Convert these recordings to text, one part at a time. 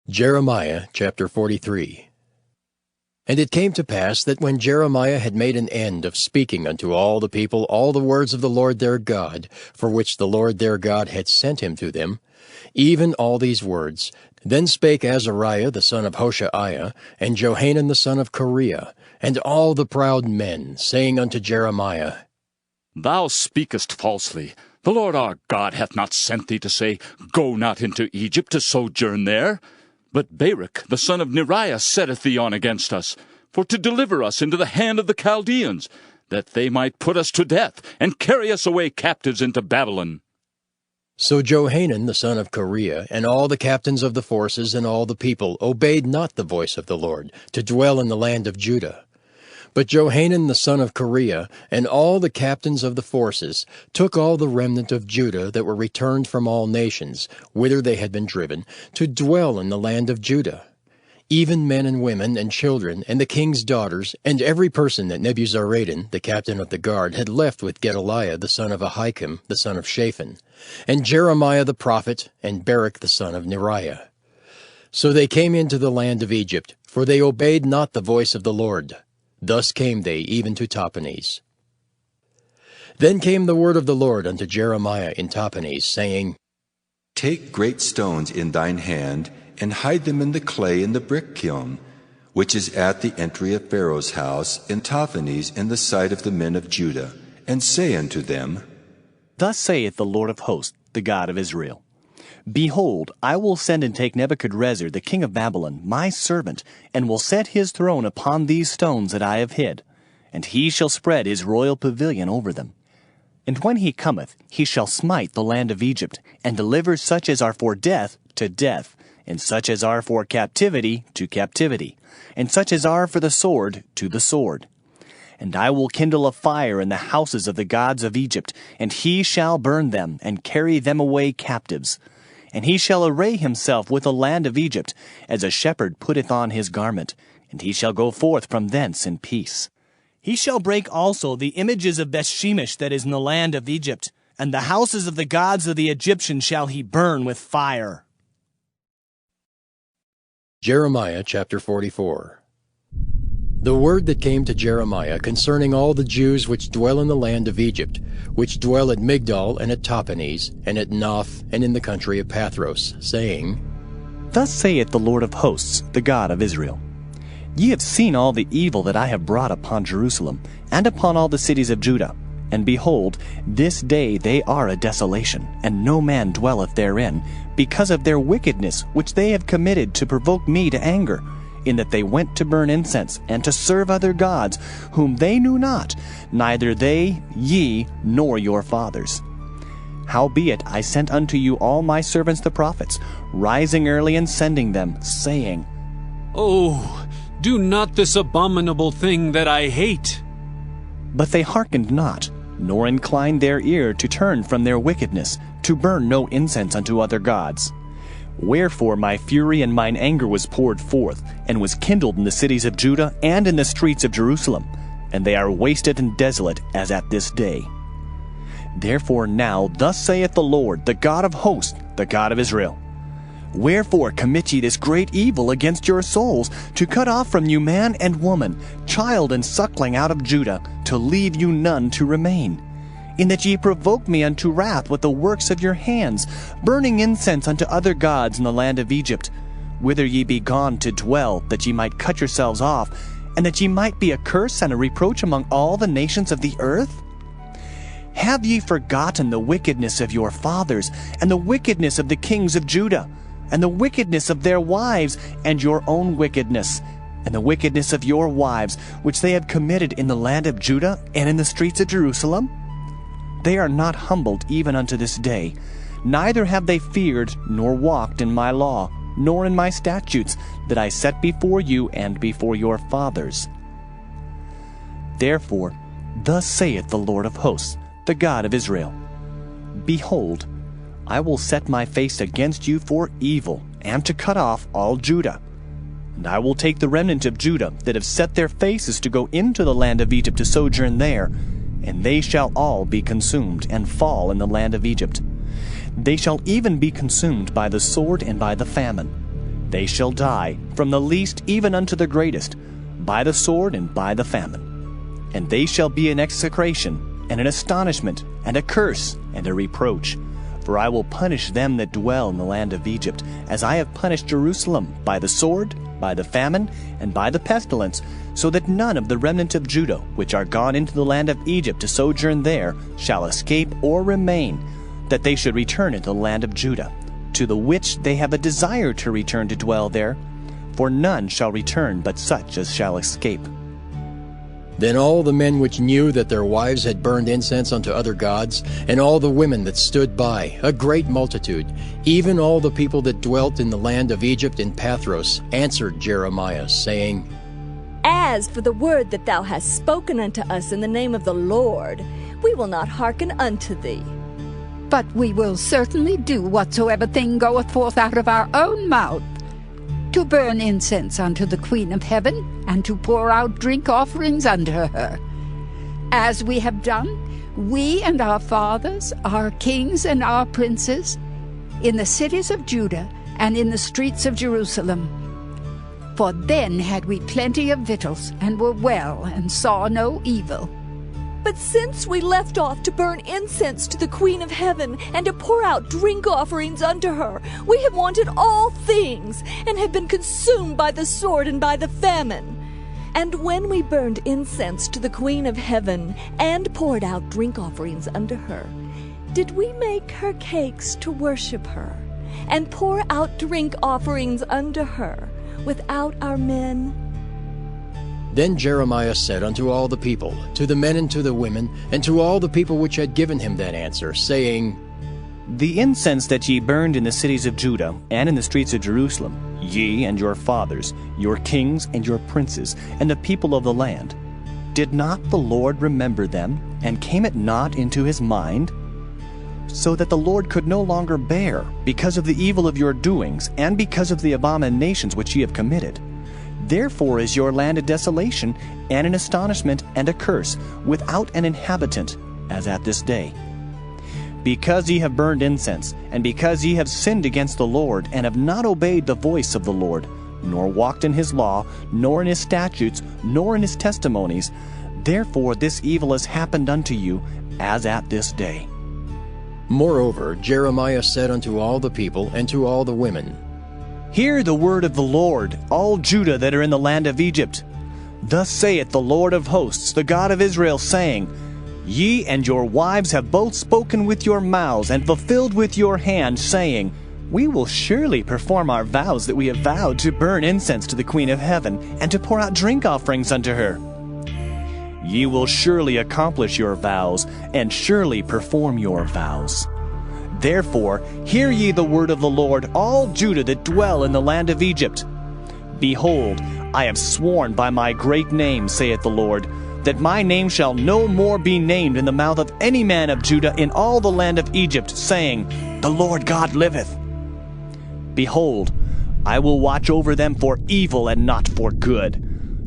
Jeremiah chapter 43. And it came to pass that when Jeremiah had made an end of speaking unto all the people all the words of the Lord their God, for which the Lord their God had sent him to them, even all these words, then spake Azariah the son of Hoshaiah, and Johanan the son of Kareah, and all the proud men, saying unto Jeremiah, Thou speakest falsely. The Lord our God hath not sent thee to say, Go not into Egypt to sojourn there. But Baruch the son of Neriah setteth thee on against us, for to deliver us into the hand of the Chaldeans, that they might put us to death, and carry us away captives into Babylon. So Johanan the son of Kareah, and all the captains of the forces, and all the people, obeyed not the voice of the Lord, to dwell in the land of Judah. But Johanan the son of Kareah, and all the captains of the forces, took all the remnant of Judah that were returned from all nations, whither they had been driven, to dwell in the land of Judah, even men and women and children, and the king's daughters, and every person that Nebuzaradan, the captain of the guard, had left with Gedaliah the son of Ahikam, the son of Shaphan, and Jeremiah the prophet, and Baruch the son of Neriah. So they came into the land of Egypt, for they obeyed not the voice of the Lord. Thus came they even to Tahpanhes. Then came the word of the Lord unto Jeremiah in Tahpanhes, saying, Take great stones in thine hand, and hide them in the clay in the brick kiln, which is at the entry of Pharaoh's house in Tahpanhes in the sight of the men of Judah, and say unto them, Thus saith the Lord of hosts, the God of Israel, Behold, I will send and take Nebuchadrezzar the king of Babylon, my servant, and will set his throne upon these stones that I have hid, and he shall spread his royal pavilion over them. And when he cometh, he shall smite the land of Egypt, and deliver such as are for death to death, and such as are for captivity to captivity, and such as are for the sword to the sword. And I will kindle a fire in the houses of the gods of Egypt, and he shall burn them, and carry them away captives. And he shall array himself with the land of Egypt, as a shepherd putteth on his garment, and he shall go forth from thence in peace. He shall break also the images of Bethshemesh that is in the land of Egypt, and the houses of the gods of the Egyptians shall he burn with fire. Jeremiah chapter 44. The word that came to Jeremiah concerning all the Jews which dwell in the land of Egypt, which dwell at Migdol and at Tahpanhes, and at Noph, and in the country of Pathros, saying, Thus saith the Lord of hosts, the God of Israel, Ye have seen all the evil that I have brought upon Jerusalem, and upon all the cities of Judah. And behold, this day they are a desolation, and no man dwelleth therein, because of their wickedness which they have committed to provoke me to anger, in that they went to burn incense, and to serve other gods, whom they knew not, neither they, ye, nor your fathers. Howbeit I sent unto you all my servants the prophets, rising early and sending them, saying, Oh, do not this abominable thing that I hate. But they hearkened not, nor inclined their ear to turn from their wickedness, to burn no incense unto other gods. Wherefore my fury and mine anger was poured forth, and was kindled in the cities of Judah and in the streets of Jerusalem, and they are wasted and desolate as at this day. Therefore now thus saith the Lord, the God of hosts, the God of Israel, Wherefore commit ye this great evil against your souls, to cut off from you man and woman, child and suckling out of Judah, to leave you none to remain? In that ye provoke me unto wrath with the works of your hands, burning incense unto other gods in the land of Egypt, whither ye be gone to dwell, that ye might cut yourselves off, and that ye might be a curse and a reproach among all the nations of the earth? Have ye forgotten the wickedness of your fathers, and the wickedness of the kings of Judah, and the wickedness of their wives, and your own wickedness, and the wickedness of your wives, which they have committed in the land of Judah and in the streets of Jerusalem? They are not humbled even unto this day, neither have they feared nor walked in my law, nor in my statutes, that I set before you and before your fathers. Therefore, thus saith the Lord of hosts, the God of Israel, Behold, I will set my face against you for evil, and to cut off all Judah. And I will take the remnant of Judah that have set their faces to go into the land of Egypt to sojourn there, and they shall all be consumed, and fall in the land of Egypt. They shall even be consumed by the sword and by the famine. They shall die, from the least even unto the greatest, by the sword and by the famine. And they shall be an execration, and an astonishment, and a curse, and a reproach. For I will punish them that dwell in the land of Egypt, as I have punished Jerusalem, by the sword, by the famine, and by the pestilence, so that none of the remnant of Judah, which are gone into the land of Egypt to sojourn there, shall escape or remain, that they should return into the land of Judah, to the which they have a desire to return to dwell there. For none shall return but such as shall escape. Then all the men which knew that their wives had burned incense unto other gods, and all the women that stood by, a great multitude, even all the people that dwelt in the land of Egypt in Pathros, answered Jeremiah, saying, As for the word that thou hast spoken unto us in the name of the Lord, we will not hearken unto thee. But we will certainly do whatsoever thing goeth forth out of our own mouth, to burn incense unto the Queen of Heaven, and to pour out drink offerings unto her. As we have done, we and our fathers, our kings and our princes, in the cities of Judah and in the streets of Jerusalem. For then had we plenty of victuals, and were well, and saw no evil. But since we left off to burn incense to the Queen of Heaven, and to pour out drink offerings unto her, we have wanted all things, and have been consumed by the sword and by the famine. And when we burned incense to the Queen of Heaven, and poured out drink offerings unto her, did we make her cakes to worship her, and pour out drink offerings unto her, without our men? Then Jeremiah said unto all the people, to the men and to the women, and to all the people which had given him that answer, saying, The incense that ye burned in the cities of Judah, and in the streets of Jerusalem, ye and your fathers, your kings and your princes, and the people of the land, did not the Lord remember them, and came it not into his mind? So that the Lord could no longer bear, because of the evil of your doings, and because of the abominations which ye have committed. Therefore is your land a desolation, and an astonishment, and a curse, without an inhabitant, as at this day. Because ye have burned incense, and because ye have sinned against the Lord, and have not obeyed the voice of the Lord, nor walked in his law, nor in his statutes, nor in his testimonies, therefore this evil has happened unto you, as at this day. Moreover, Jeremiah said unto all the people and to all the women, Hear the word of the Lord, all Judah that are in the land of Egypt. Thus saith the Lord of hosts, the God of Israel, saying, Ye and your wives have both spoken with your mouths, and fulfilled with your hand, saying, We will surely perform our vows that we have vowed, to burn incense to the Queen of Heaven, and to pour out drink offerings unto her. Ye will surely accomplish your vows, and surely perform your vows. Therefore, hear ye the word of the Lord, all Judah that dwell in the land of Egypt. Behold, I have sworn by my great name, saith the Lord, that my name shall no more be named in the mouth of any man of Judah in all the land of Egypt, saying, The Lord God liveth. Behold, I will watch over them for evil and not for good.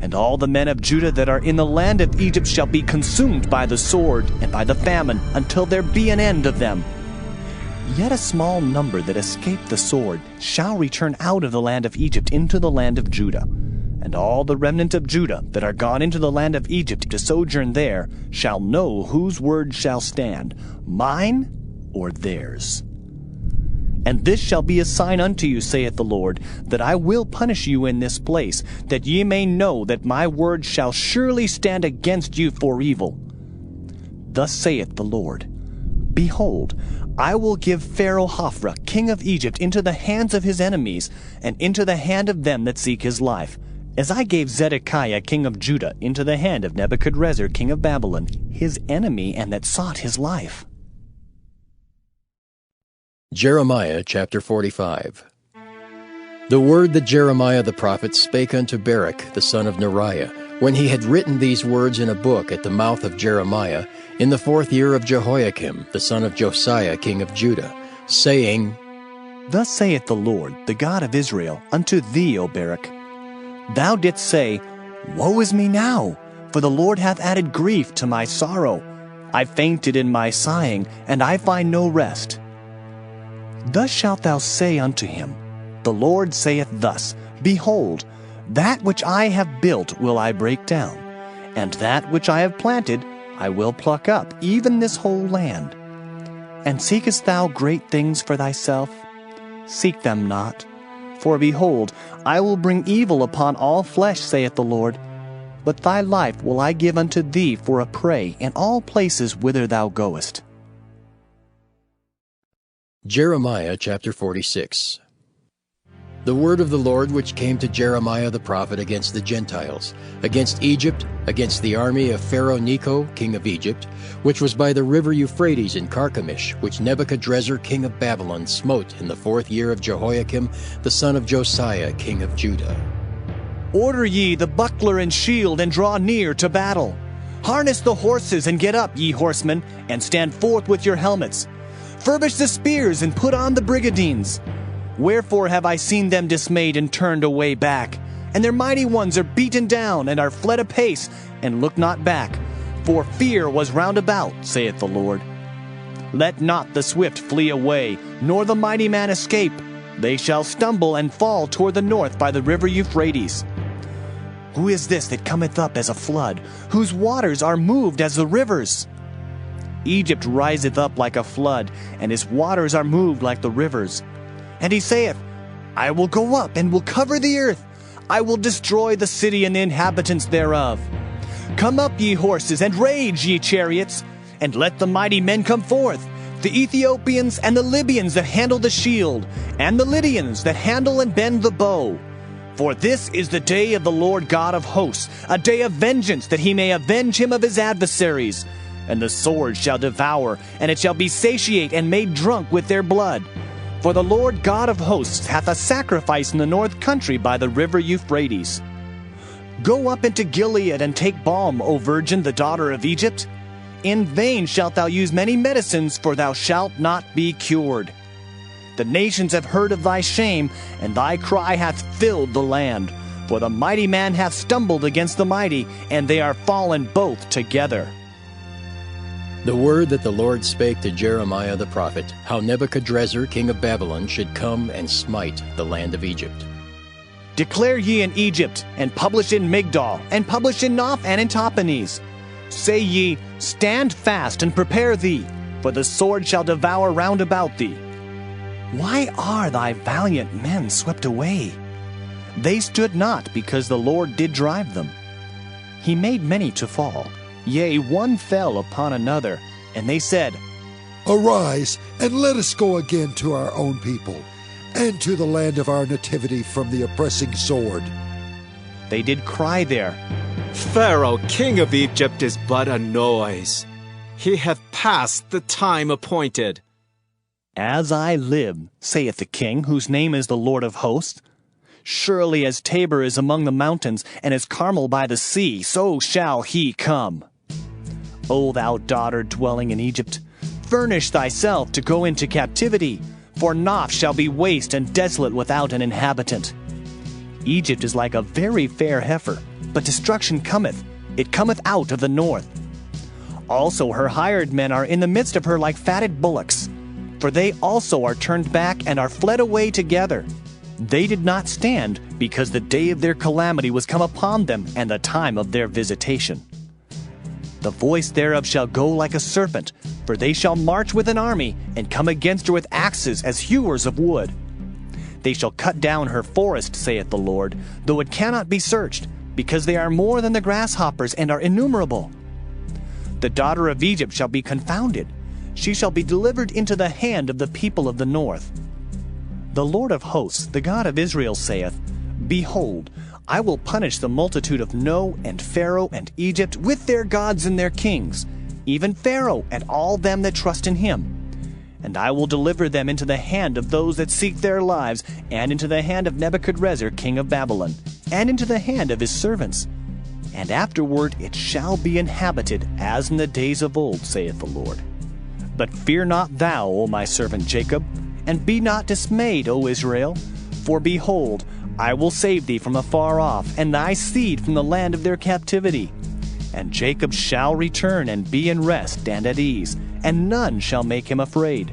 And all the men of Judah that are in the land of Egypt shall be consumed by the sword and by the famine, until there be an end of them. Yet a small number that escape the sword shall return out of the land of Egypt into the land of Judah. And all the remnant of Judah that are gone into the land of Egypt to sojourn there shall know whose word shall stand, mine or theirs. And this shall be a sign unto you, saith the Lord, that I will punish you in this place, that ye may know that my word shall surely stand against you for evil. Thus saith the Lord, Behold, I will give Pharaoh Hophra, king of Egypt, into the hands of his enemies, and into the hand of them that seek his life, as I gave Zedekiah, king of Judah, into the hand of Nebuchadrezzar, king of Babylon, his enemy, and that sought his life. Jeremiah chapter 45. The word that Jeremiah the prophet spake unto Baruch the son of Neriah, when he had written these words in a book at the mouth of Jeremiah, in the 4th year of Jehoiakim the son of Josiah king of Judah, saying, Thus saith the Lord, the God of Israel, unto thee, O Baruch, Thou didst say, Woe is me now, for the Lord hath added grief to my sorrow. I fainted in my sighing, and I find no rest. Thus shalt thou say unto him, The Lord saith thus, Behold, that which I have built will I break down, and that which I have planted I will pluck up, even this whole land. And seekest thou great things for thyself? Seek them not. For behold, I will bring evil upon all flesh, saith the Lord. But thy life will I give unto thee for a prey in all places whither thou goest. Jeremiah chapter 46. The word of the Lord which came to Jeremiah the prophet against the Gentiles, against Egypt, against the army of Pharaoh Necho, king of Egypt, which was by the river Euphrates in Carchemish, which Nebuchadrezzar king of Babylon smote in the 4th year of Jehoiakim, the son of Josiah, king of Judah. Order ye the buckler and shield, and draw near to battle. Harness the horses, and get up, ye horsemen, and stand forth with your helmets. Furbish the spears, and put on the brigadines. Wherefore have I seen them dismayed and turned away back? And their mighty ones are beaten down, and are fled apace, and look not back. For fear was round about, saith the Lord. Let not the swift flee away, nor the mighty man escape. They shall stumble and fall toward the north by the river Euphrates. Who is this that cometh up as a flood, whose waters are moved as the rivers? Egypt riseth up like a flood, and his waters are moved like the rivers. And he saith, I will go up and will cover the earth. I will destroy the city and the inhabitants thereof. Come up, ye horses, and rage, ye chariots, and let the mighty men come forth, the Ethiopians and the Libyans that handle the shield, and the Lydians that handle and bend the bow. For this is the day of the Lord God of hosts, a day of vengeance, that he may avenge him of his adversaries. And the sword shall devour, and it shall be satiate and made drunk with their blood. For the Lord God of hosts hath a sacrifice in the north country by the river Euphrates. Go up into Gilead and take balm, O virgin, the daughter of Egypt. In vain shalt thou use many medicines, for thou shalt not be cured. The nations have heard of thy shame, and thy cry hath filled the land. For the mighty man hath stumbled against the mighty, and they are fallen both together. The word that the Lord spake to Jeremiah the prophet, how Nebuchadrezzar king of Babylon should come and smite the land of Egypt. Declare ye in Egypt, and publish in Migdol, and publish in Noph and in Tahpanhes. Say ye, Stand fast and prepare thee, for the sword shall devour round about thee. Why are thy valiant men swept away? They stood not, because the Lord did drive them. He made many to fall. Yea, one fell upon another, and they said, Arise, and let us go again to our own people, and to the land of our nativity from the oppressing sword. They did cry there, Pharaoh, king of Egypt, is but a noise. He hath passed the time appointed. As I live, saith the king, whose name is the Lord of hosts, surely as Tabor is among the mountains, and as Carmel by the sea, so shall he come. O thou daughter dwelling in Egypt, furnish thyself to go into captivity, for Noph shall be waste and desolate without an inhabitant. Egypt is like a very fair heifer, but destruction cometh, it cometh out of the north. Also her hired men are in the midst of her like fatted bullocks, for they also are turned back and are fled away together. They did not stand, because the day of their calamity was come upon them, and the time of their visitation. The voice thereof shall go like a serpent, for they shall march with an army, and come against her with axes as hewers of wood. They shall cut down her forest, saith the Lord, though it cannot be searched, because they are more than the grasshoppers, and are innumerable. The daughter of Egypt shall be confounded. She shall be delivered into the hand of the people of the north. The Lord of hosts, the God of Israel, saith, Behold, I will punish the multitude of No, and Pharaoh, and Egypt, with their gods and their kings, even Pharaoh, and all them that trust in him. And I will deliver them into the hand of those that seek their lives, and into the hand of Nebuchadrezzar king of Babylon, and into the hand of his servants. And afterward it shall be inhabited, as in the days of old, saith the Lord. But fear not thou, O my servant Jacob, and be not dismayed, O Israel, for behold, I will save thee from afar off, and thy seed from the land of their captivity. And Jacob shall return and be in rest and at ease, and none shall make him afraid.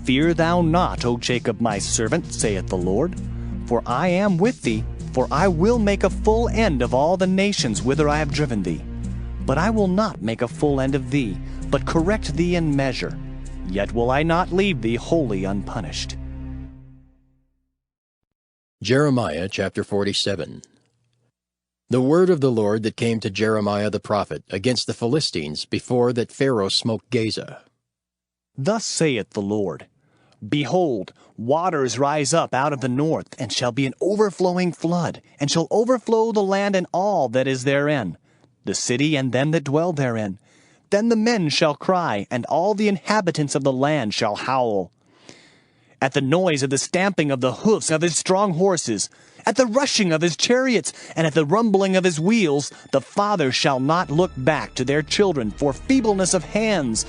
Fear thou not, O Jacob my servant, saith the Lord, for I am with thee, for I will make a full end of all the nations whither I have driven thee. But I will not make a full end of thee, but correct thee in measure. Yet will I not leave thee wholly unpunished. Jeremiah chapter 47. The word of the Lord that came to Jeremiah the prophet against the Philistines before that Pharaoh smote Gaza. Thus saith the Lord, Behold, waters rise up out of the north, and shall be an overflowing flood, and shall overflow the land and all that is therein, the city and them that dwell therein. Then the men shall cry, and all the inhabitants of the land shall howl. At the noise of the stamping of the hoofs of his strong horses, at the rushing of his chariots, and at the rumbling of his wheels, the fathers shall not look back to their children for feebleness of hands,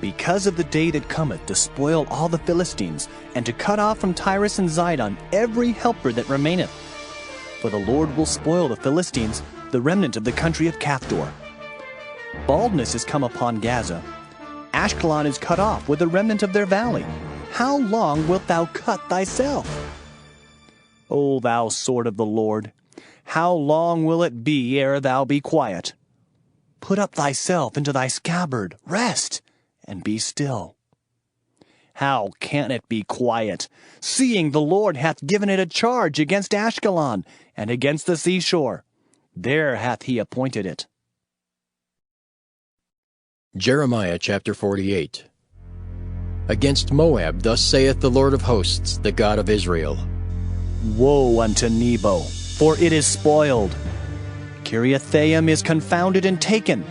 because of the day that cometh to spoil all the Philistines, and to cut off from Tyrus and Zidon every helper that remaineth. For the Lord will spoil the Philistines, the remnant of the country of Caphtor. Baldness is come upon Gaza. Ashkelon is cut off with the remnant of their valley. How long wilt thou cut thyself? O thou sword of the Lord, how long will it be ere thou be quiet? Put up thyself into thy scabbard, rest, and be still. How can it be quiet, seeing the Lord hath given it a charge against Ashkelon, and against the seashore? There hath he appointed it. Jeremiah chapter 48. Against Moab thus saith the Lord of hosts, the God of Israel. Woe unto Nebo, for it is spoiled. Kiriathaim is confounded and taken.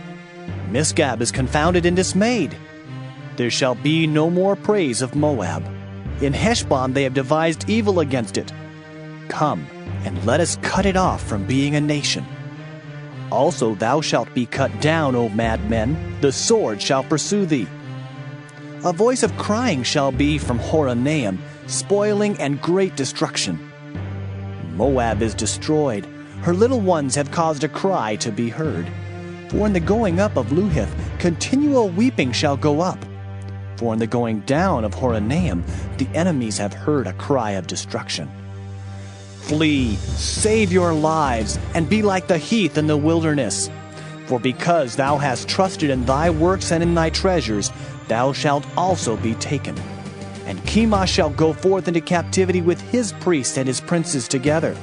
Misgab is confounded and dismayed. There shall be no more praise of Moab. In Heshbon they have devised evil against it. Come, and let us cut it off from being a nation. Also thou shalt be cut down, O madmen, the sword shall pursue thee. A voice of crying shall be from Horonaim, spoiling and great destruction. Moab is destroyed, her little ones have caused a cry to be heard. For in the going up of Luhith, continual weeping shall go up. For in the going down of Horonaim, the enemies have heard a cry of destruction. Flee, save your lives, and be like the heath in the wilderness. For because thou hast trusted in thy works and in thy treasures, thou shalt also be taken. And Chemosh shall go forth into captivity with his priests and his princes together.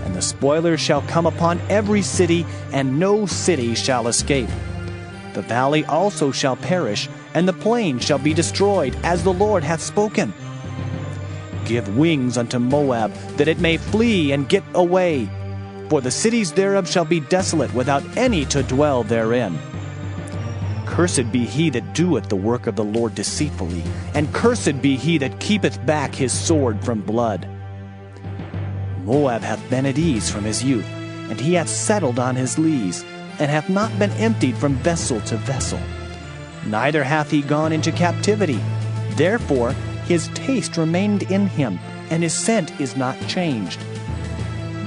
And the spoilers shall come upon every city, and no city shall escape. The valley also shall perish, and the plain shall be destroyed, as the Lord hath spoken. Give wings unto Moab, that it may flee and get away. For the cities thereof shall be desolate, without any to dwell therein. Cursed be he that doeth the work of the Lord deceitfully, and cursed be he that keepeth back his sword from blood. Moab hath been at ease from his youth, and he hath settled on his lees, and hath not been emptied from vessel to vessel. Neither hath he gone into captivity. Therefore his taste remained in him, and his scent is not changed.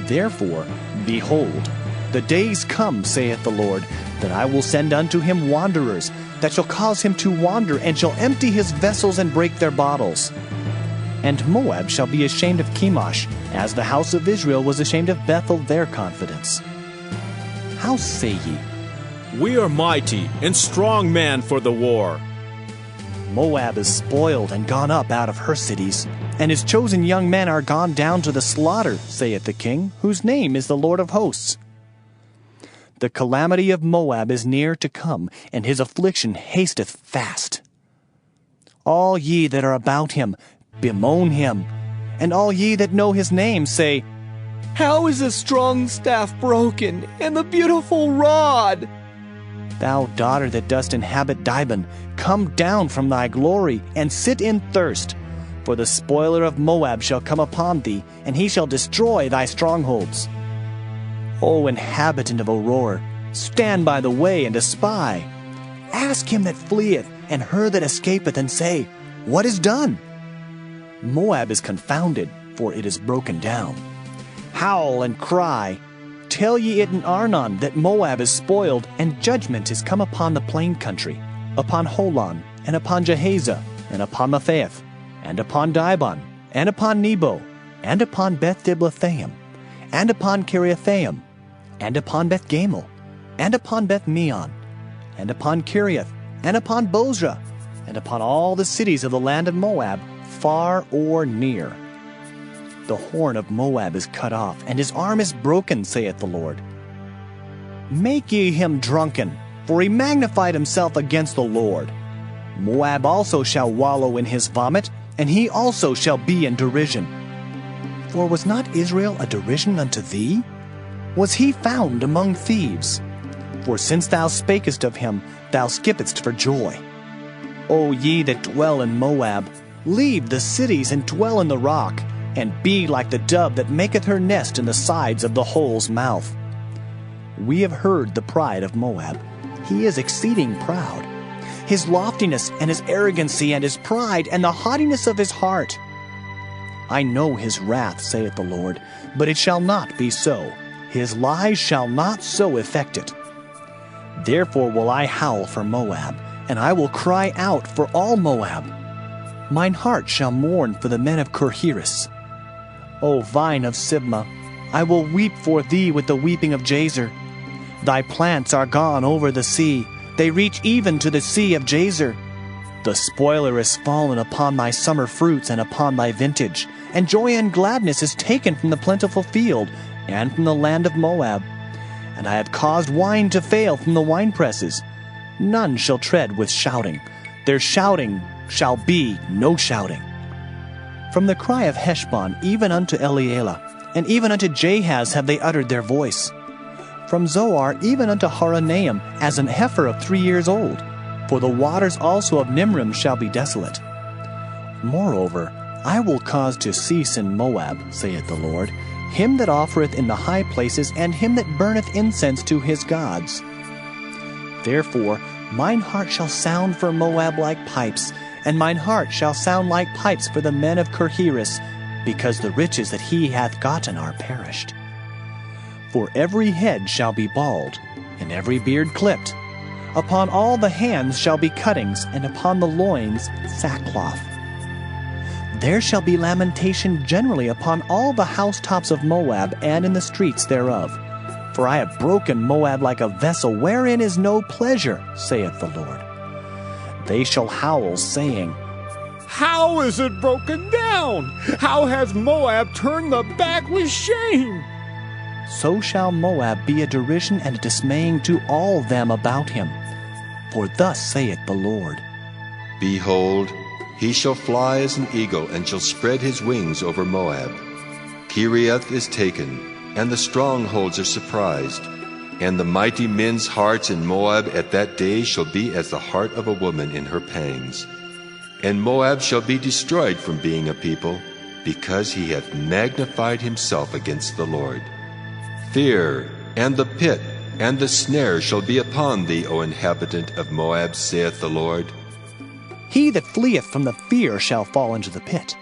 Therefore, behold, the days come, saith the Lord, that I will send unto him wanderers, that shall cause him to wander, and shall empty his vessels and break their bottles. And Moab shall be ashamed of Chemosh, as the house of Israel was ashamed of Bethel their confidence. How say ye? We are mighty and strong men for the war. Moab is spoiled and gone up out of her cities, and his chosen young men are gone down to the slaughter, saith the king, whose name is the Lord of hosts. The calamity of Moab is near to come, and his affliction hasteth fast. All ye that are about him, bemoan him, and all ye that know his name say, How is the strong staff broken, and the beautiful rod? Thou daughter that dost inhabit Dibon, come down from thy glory, and sit in thirst. For the spoiler of Moab shall come upon thee, and he shall destroy thy strongholds. O inhabitant of Aurora, stand by the way and espy. Ask him that fleeth, and her that escapeth, and say, What is done? Moab is confounded, for it is broken down. Howl and cry. Tell ye it in Arnon that Moab is spoiled, and judgment is come upon the plain country, upon Holon, and upon Jehaza, and upon Mephaeth. and upon Dibon, and upon Nebo, and upon Beth-Diblathaim, and upon Kiriathaim, and upon Beth-Gamel, and upon Beth-Meon, and upon Kiriath, and upon Bozrah, and upon all the cities of the land of Moab, far or near. The horn of Moab is cut off, and his arm is broken, saith the Lord. Make ye him drunken, for he magnified himself against the Lord. Moab also shall wallow in his vomit, and he also shall be in derision. For was not Israel a derision unto thee? Was he found among thieves? For since thou spakest of him, thou skippedst for joy. O ye that dwell in Moab, leave the cities and dwell in the rock, and be like the dove that maketh her nest in the sides of the hole's mouth. We have heard the pride of Moab. He is exceeding proud. His loftiness and his arrogancy and his pride and the haughtiness of his heart. I know his wrath, saith the Lord, but it shall not be so. His lies shall not so effect it. Therefore will I howl for Moab, and I will cry out for all Moab. Mine heart shall mourn for the men of Kirheres. O vine of Sibmah, I will weep for thee with the weeping of Jazer. Thy plants are gone over the sea, they reach even to the sea of Jazer. The spoiler is fallen upon thy summer fruits and upon thy vintage, and joy and gladness is taken from the plentiful field, and from the land of Moab. And I have caused wine to fail from the winepresses. None shall tread with shouting. Their shouting shall be no shouting. From the cry of Heshbon even unto Elealeh, and even unto Jahaz have they uttered their voice. From Zoar even unto Horonaim, as an heifer of 3 years old. For the waters also of Nimrim shall be desolate. Moreover, I will cause to cease in Moab, saith the Lord, him that offereth in the high places, and him that burneth incense to his gods. Therefore mine heart shall sound for Moab like pipes, and mine heart shall sound like pipes for the men of Kirheres, because the riches that he hath gotten are perished. For every head shall be bald, and every beard clipped. Upon all the hands shall be cuttings, and upon the loins sackcloth. There shall be lamentation generally upon all the housetops of Moab, and in the streets thereof. For I have broken Moab like a vessel, wherein is no pleasure, saith the Lord. They shall howl, saying, How is it broken down? How hath Moab turned the back with shame? So shall Moab be a derision and a dismaying to all them about him. For thus saith the Lord. Behold, he shall fly as an eagle, and shall spread his wings over Moab. Kiriath is taken, and the strongholds are surprised. And the mighty men's hearts in Moab at that day shall be as the heart of a woman in her pangs. And Moab shall be destroyed from being a people, because he hath magnified himself against the Lord. Fear, and the pit, and the snare shall be upon thee, O inhabitant of Moab, saith the Lord. He that fleeth from the fear shall fall into the pit,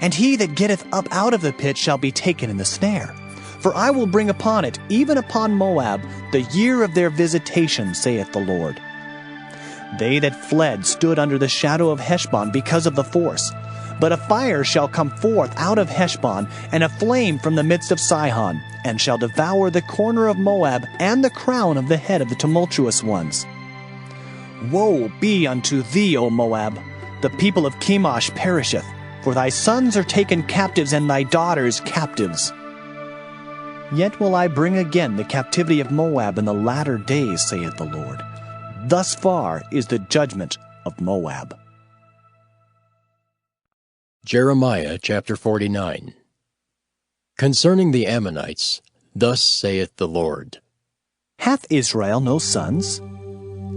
and he that getteth up out of the pit shall be taken in the snare. For I will bring upon it, even upon Moab, the year of their visitation, saith the Lord. They that fled stood under the shadow of Heshbon because of the force. But a fire shall come forth out of Heshbon, and a flame from the midst of Sihon, and shall devour the corner of Moab, and the crown of the head of the tumultuous ones. Woe be unto thee, O Moab! The people of Chemosh perisheth, for thy sons are taken captives, and thy daughters captives. Yet will I bring again the captivity of Moab in the latter days, saith the Lord. Thus far is the judgment of Moab. Jeremiah chapter 49. Concerning the Ammonites, thus saith the Lord. Hath Israel no sons?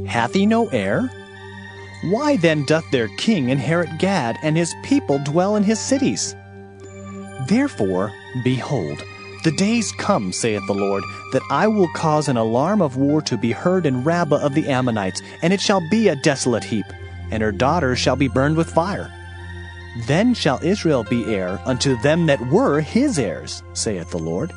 Hath he no heir? Why then doth their king inherit Gad, and his people dwell in his cities? Therefore, behold, the days come, saith the Lord, that I will cause an alarm of war to be heard in Rabbah of the Ammonites, and it shall be a desolate heap, and her daughters shall be burned with fire. Then shall Israel be heir unto them that were his heirs, saith the Lord.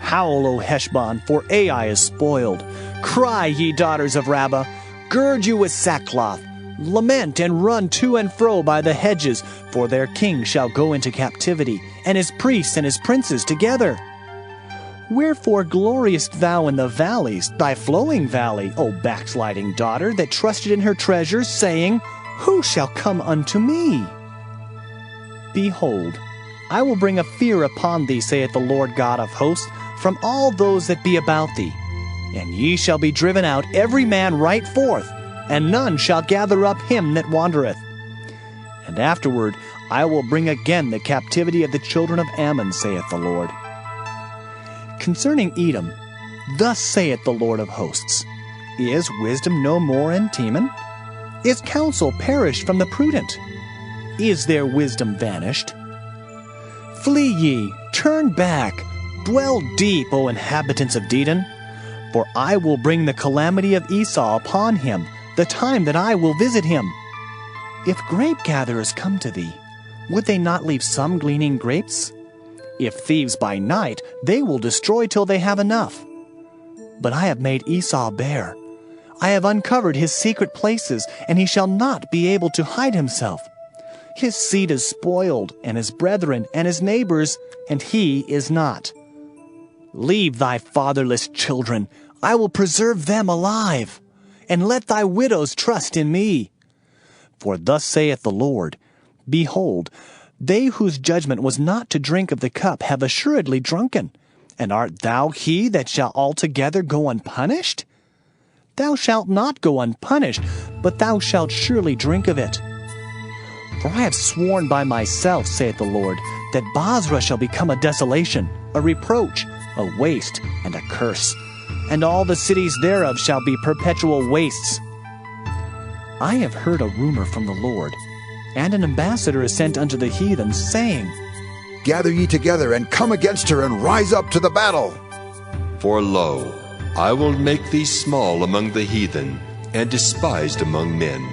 Howl, O Heshbon, for Ai is spoiled. Cry, ye daughters of Rabbah. Gird you with sackcloth. Lament and run to and fro by the hedges, for their king shall go into captivity, and his priests and his princes together. Wherefore gloriest thou in the valleys, thy flowing valley, O backsliding daughter, that trusted in her treasures, saying, Who shall come unto me? Behold, I will bring a fear upon thee, saith the Lord God of hosts, from all those that be about thee. And ye shall be driven out every man right forth, and none shall gather up him that wandereth. And afterward I will bring again the captivity of the children of Ammon, saith the Lord. Concerning Edom, thus saith the Lord of hosts, Is wisdom no more in Teman? Is counsel perished from the prudent? Is their wisdom vanished? Flee ye, turn back, dwell deep, O inhabitants of Dedan, for I will bring the calamity of Esau upon him, the time that I will visit him. If grape gatherers come to thee, would they not leave some gleaning grapes? If thieves by night, they will destroy till they have enough. But I have made Esau bare. I have uncovered his secret places, and he shall not be able to hide himself. His seed is spoiled, and his brethren, and his neighbors, and he is not. Leave thy fatherless children, I will preserve them alive, and let thy widows trust in me. For thus saith the Lord, Behold, they whose judgment was not to drink of the cup have assuredly drunken. And art thou he that shall altogether go unpunished? Thou shalt not go unpunished, but thou shalt surely drink of it. For I have sworn by myself, saith the Lord, that Basra shall become a desolation, a reproach, a waste, and a curse, and all the cities thereof shall be perpetual wastes. I have heard a rumor from the Lord, and an ambassador is sent unto the heathen, saying, Gather ye together, and come against her, and rise up to the battle. For lo, I will make thee small among the heathen, and despised among men.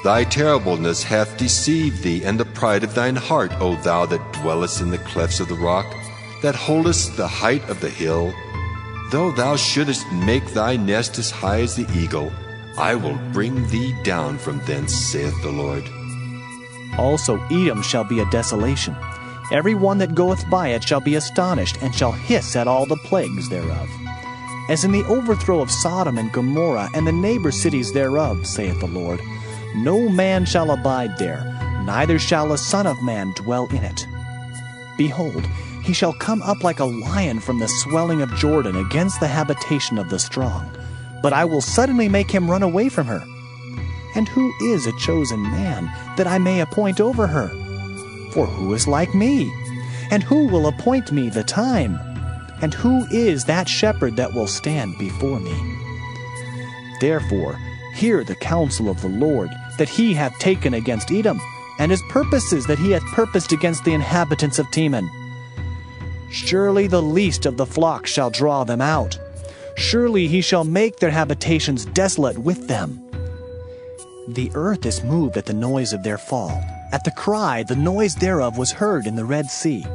Thy terribleness hath deceived thee, and the pride of thine heart, O thou that dwellest in the clefts of the rock, that holdest the height of the hill. Though thou shouldest make thy nest as high as the eagle, I will bring thee down from thence, saith the Lord. Also Edom shall be a desolation. Every one that goeth by it shall be astonished, and shall hiss at all the plagues thereof. As in the overthrow of Sodom and Gomorrah, and the neighbor cities thereof, saith the Lord, no man shall abide there, neither shall a son of man dwell in it. Behold, he shall come up like a lion from the swelling of Jordan against the habitation of the strong. But I will suddenly make him run away from her. And who is a chosen man, that I may appoint over her? For who is like me? And who will appoint me the time? And who is that shepherd that will stand before me? Therefore, hear the counsel of the Lord, that he hath taken against Edom, and his purposes that he hath purposed against the inhabitants of Teman. Surely the least of the flock shall draw them out. Surely he shall make their habitations desolate with them. The earth is moved at the noise of their fall. At the cry, the noise thereof was heard in the Red Sea.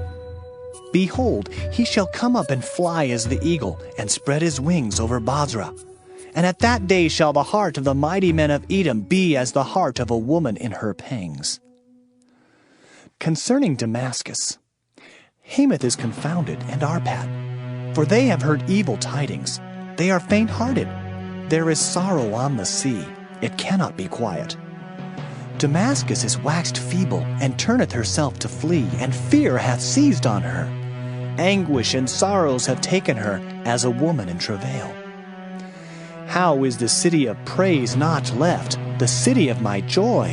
Behold, he shall come up and fly as the eagle, and spread his wings over Basra. And at that day shall the heart of the mighty men of Edom be as the heart of a woman in her pangs. Concerning Damascus, Hamath is confounded, and Arpad, for they have heard evil tidings. They are faint-hearted. There is sorrow on the sea. It cannot be quiet. Damascus is waxed feeble, and turneth herself to flee, and fear hath seized on her. Anguish and sorrows have taken her, as a woman in travail. How is the city of praise not left, the city of my joy?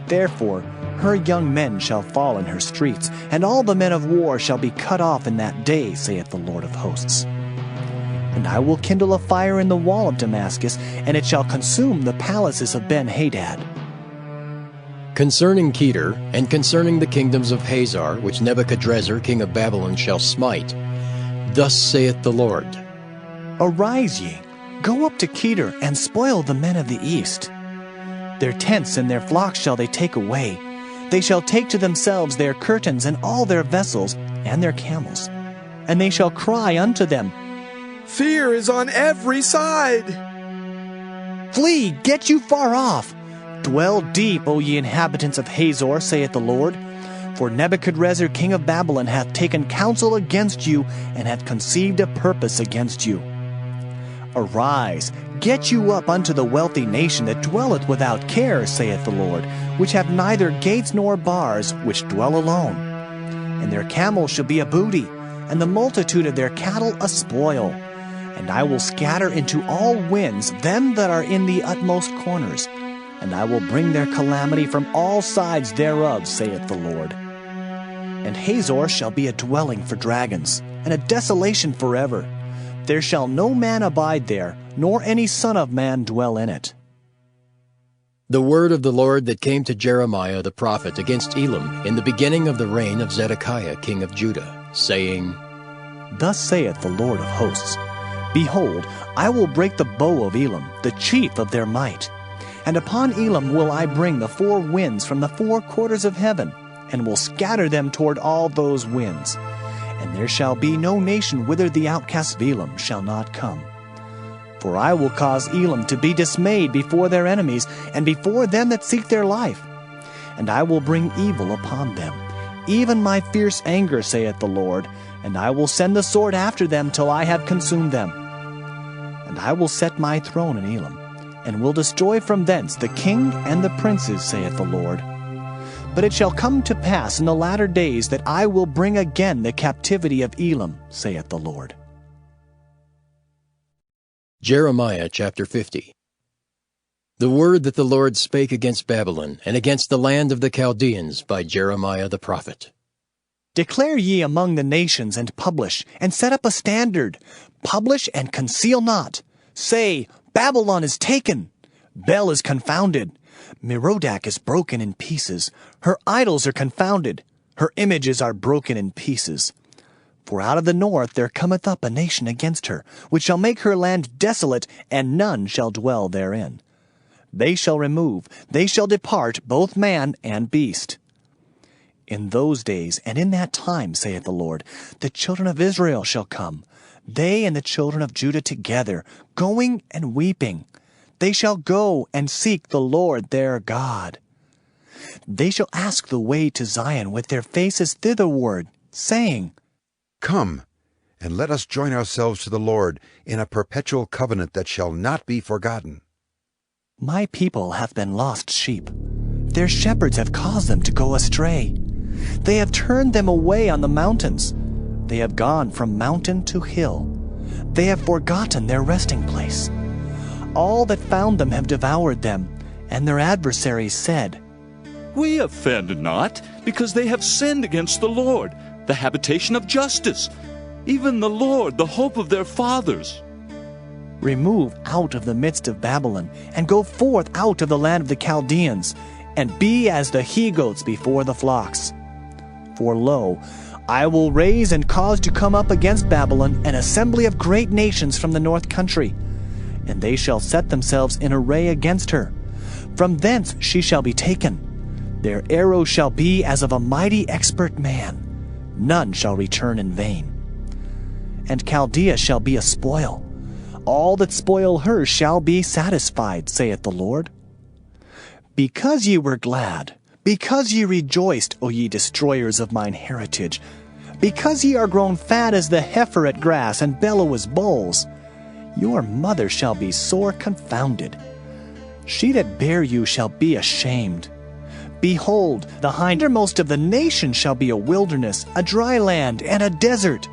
Therefore, her young men shall fall in her streets, and all the men of war shall be cut off in that day, saith the Lord of hosts. And I will kindle a fire in the wall of Damascus, and it shall consume the palaces of Ben-Hadad. Concerning Kedar, and concerning the kingdoms of Hazar, which Nebuchadrezzar king of Babylon shall smite, thus saith the Lord, Arise ye, go up to Kedar, and spoil the men of the east. Their tents and their flocks shall they take away. They shall take to themselves their curtains, and all their vessels, and their camels. And they shall cry unto them, Fear is on every side. Flee, get you far off, Dwell deep, O ye inhabitants of Hazor, saith the Lord. For Nebuchadrezzar king of Babylon hath taken counsel against you, and hath conceived a purpose against you. Arise, get you up unto the wealthy nation that dwelleth without care, saith the Lord, which have neither gates nor bars, which dwell alone. And their camels shall be a booty, and the multitude of their cattle a spoil. And I will scatter into all winds them that are in the utmost corners, and I will bring their calamity from all sides thereof, saith the Lord. And Hazor shall be a dwelling for dragons, and a desolation forever. There shall no man abide there, nor any son of man dwell in it. The word of the Lord that came to Jeremiah the prophet against Elam in the beginning of the reign of Zedekiah king of Judah, saying, Thus saith the Lord of hosts, Behold, I will break the bow of Elam, the chief of their might. And upon Elam will I bring the four winds from the four quarters of heaven, and will scatter them toward all those winds. And there shall be no nation whither the outcasts of Elam shall not come. For I will cause Elam to be dismayed before their enemies, and before them that seek their life. And I will bring evil upon them, even my fierce anger, saith the Lord, and I will send the sword after them till I have consumed them. And I will set my throne in Elam, and will destroy from thence the king and the princes, saith the Lord. But it shall come to pass in the latter days that I will bring again the captivity of Elam, saith the Lord. Jeremiah chapter 50. The word that the Lord spake against Babylon, and against the land of the Chaldeans by Jeremiah the prophet. Declare ye among the nations, and publish, and set up a standard. Publish and conceal not. Say, Babylon is taken. Bel is confounded. Merodach is broken in pieces. Her idols are confounded. Her images are broken in pieces. For out of the north there cometh up a nation against her, which shall make her land desolate, and none shall dwell therein. They shall remove, they shall depart, both man and beast. In those days and in that time, saith the Lord, the children of Israel shall come, they and the children of Judah together, going and weeping. They shall go and seek the Lord their God. They shall ask the way to Zion with their faces thitherward, saying, Come, and let us join ourselves to the Lord in a perpetual covenant that shall not be forgotten. My people hath been lost sheep. Their shepherds have caused them to go astray. They have turned them away on the mountains. They have gone from mountain to hill. They have forgotten their resting place. All that found them have devoured them, and their adversaries said, We offend not, because they have sinned against the Lord, the habitation of justice, even the Lord, the hope of their fathers. Remove out of the midst of Babylon, and go forth out of the land of the Chaldeans, and be as the he-goats before the flocks. For lo, I will raise and cause to come up against Babylon an assembly of great nations from the north country, and they shall set themselves in array against her. From thence she shall be taken. Their arrows shall be as of a mighty expert man. None shall return in vain. And Chaldea shall be a spoil. All that spoil her shall be satisfied, saith the Lord. Because ye were glad, because ye rejoiced, O ye destroyers of mine heritage, because ye are grown fat as the heifer at grass, and bellow as bulls, your mother shall be sore confounded. She that bare you shall be ashamed. Behold, the hindermost of the nations shall be a wilderness, a dry land, and a desert.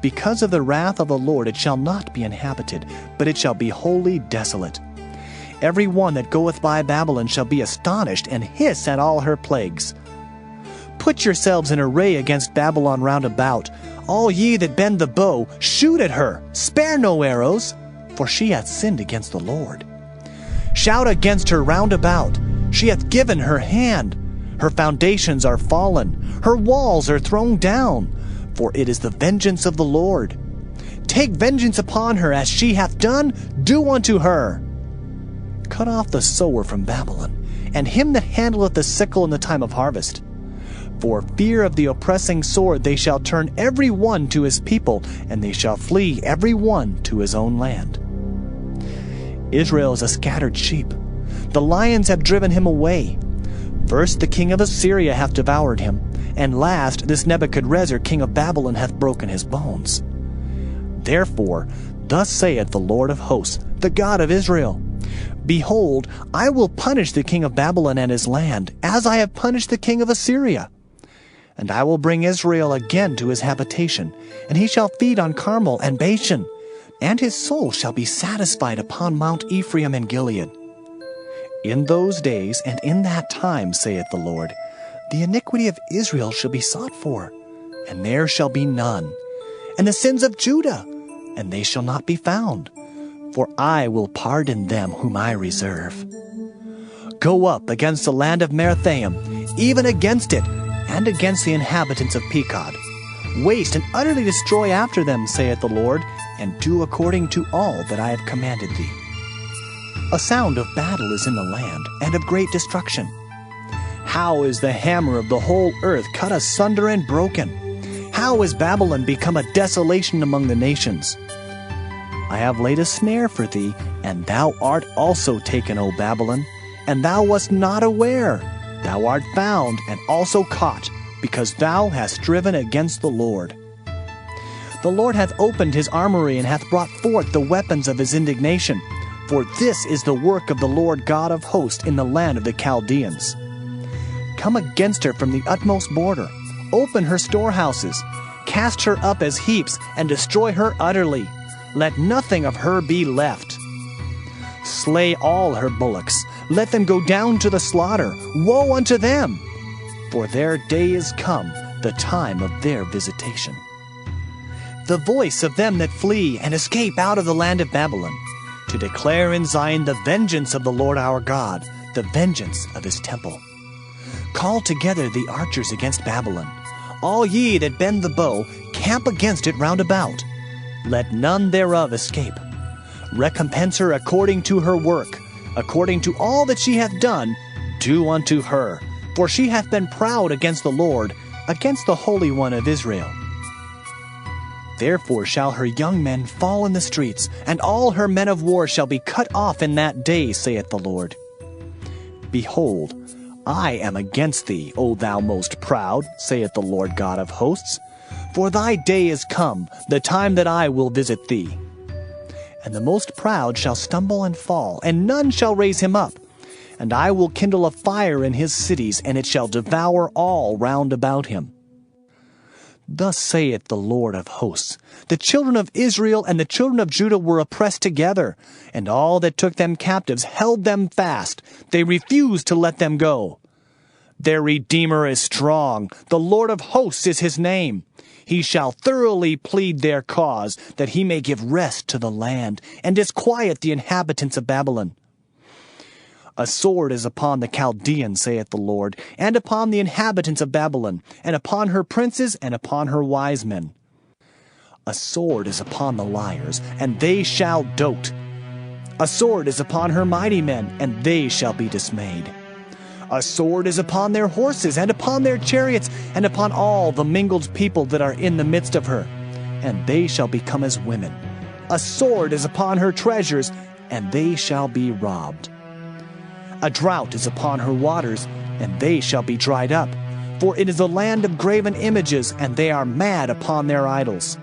Because of the wrath of the Lord it shall not be inhabited, but it shall be wholly desolate. Every one that goeth by Babylon shall be astonished, and hiss at all her plagues. Put yourselves in array against Babylon round about. All ye that bend the bow, shoot at her, spare no arrows, for she hath sinned against the Lord. Shout against her round about. She hath given her hand. Her foundations are fallen. Her walls are thrown down. For it is the vengeance of the Lord. Take vengeance upon her as she hath done. Do unto her. Cut off the sower from Babylon, and him that handleth the sickle in the time of harvest. For fear of the oppressing sword they shall turn every one to his people, and they shall flee every one to his own land. Israel is a scattered sheep. The lions have driven him away. First the king of Assyria hath devoured him, and last this Nebuchadrezzar king of Babylon hath broken his bones. Therefore, thus saith the Lord of hosts, the God of Israel, Behold, I will punish the king of Babylon and his land, as I have punished the king of Assyria. And I will bring Israel again to his habitation, and he shall feed on Carmel and Bashan, and his soul shall be satisfied upon Mount Ephraim and Gilead. In those days and in that time, saith the Lord, the iniquity of Israel shall be sought for, and there shall be none, and the sins of Judah, and they shall not be found. For I will pardon them whom I reserve. Go up against the land of Merathaim, even against it, and against the inhabitants of Pekod. Waste and utterly destroy after them, saith the Lord, and do according to all that I have commanded thee. A sound of battle is in the land, and of great destruction. How is the hammer of the whole earth cut asunder and broken? How is Babylon become a desolation among the nations? I have laid a snare for thee, and thou art also taken, O Babylon, and thou wast not aware. Thou art found, and also caught, because thou hast striven against the Lord. The Lord hath opened his armory, and hath brought forth the weapons of his indignation. For this is the work of the Lord God of hosts in the land of the Chaldeans. Come against her from the utmost border. Open her storehouses. Cast her up as heaps, and destroy her utterly. Let nothing of her be left. Slay all her bullocks. Let them go down to the slaughter. Woe unto them! For their day is come, the time of their visitation. The voice of them that flee and escape out of the land of Babylon, to declare in Zion the vengeance of the Lord our God, the vengeance of his temple. Call together the archers against Babylon. All ye that bend the bow, camp against it round about. Let none thereof escape. Recompense her according to her work, according to all that she hath done, do unto her. For she hath been proud against the Lord, against the Holy One of Israel. Therefore shall her young men fall in the streets, and all her men of war shall be cut off in that day, saith the Lord. Behold, I am against thee, O thou most proud, saith the Lord God of hosts. For thy day is come, the time that I will visit thee. And the most proud shall stumble and fall, and none shall raise him up. And I will kindle a fire in his cities, and it shall devour all round about him. Thus saith the Lord of hosts, the children of Israel and the children of Judah were oppressed together, and all that took them captives held them fast. They refused to let them go. Their Redeemer is strong. The Lord of hosts is his name. He shall thoroughly plead their cause, that he may give rest to the land, and disquiet the inhabitants of Babylon. A sword is upon the Chaldeans, saith the Lord, and upon the inhabitants of Babylon, and upon her princes, and upon her wise men. A sword is upon the liars, and they shall dote. A sword is upon her mighty men, and they shall be dismayed. A sword is upon their horses, and upon their chariots, and upon all the mingled people that are in the midst of her, and they shall become as women. A sword is upon her treasures, and they shall be robbed. A drought is upon her waters, and they shall be dried up. For it is a land of graven images, and they are mad upon their idols.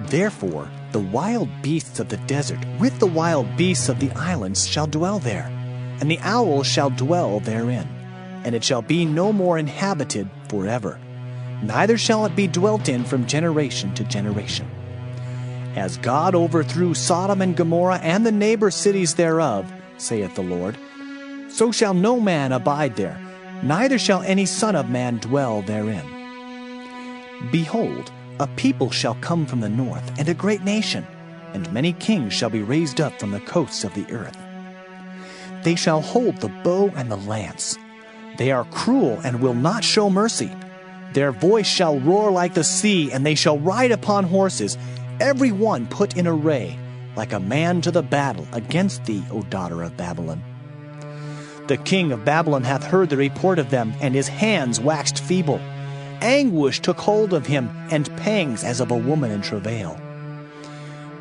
Therefore the wild beasts of the desert with the wild beasts of the islands shall dwell there, and the owl shall dwell therein, and it shall be no more inhabited forever, neither shall it be dwelt in from generation to generation. As God overthrew Sodom and Gomorrah and the neighbor cities thereof, saith the Lord, so shall no man abide there, neither shall any son of man dwell therein. Behold, a people shall come from the north, and a great nation, and many kings shall be raised up from the coasts of the earth. They shall hold the bow and the lance. They are cruel and will not show mercy. Their voice shall roar like the sea, and they shall ride upon horses, every one put in array, like a man to the battle against thee, O daughter of Babylon. The king of Babylon hath heard the report of them, and his hands waxed feeble. Anguish took hold of him, and pangs as of a woman in travail.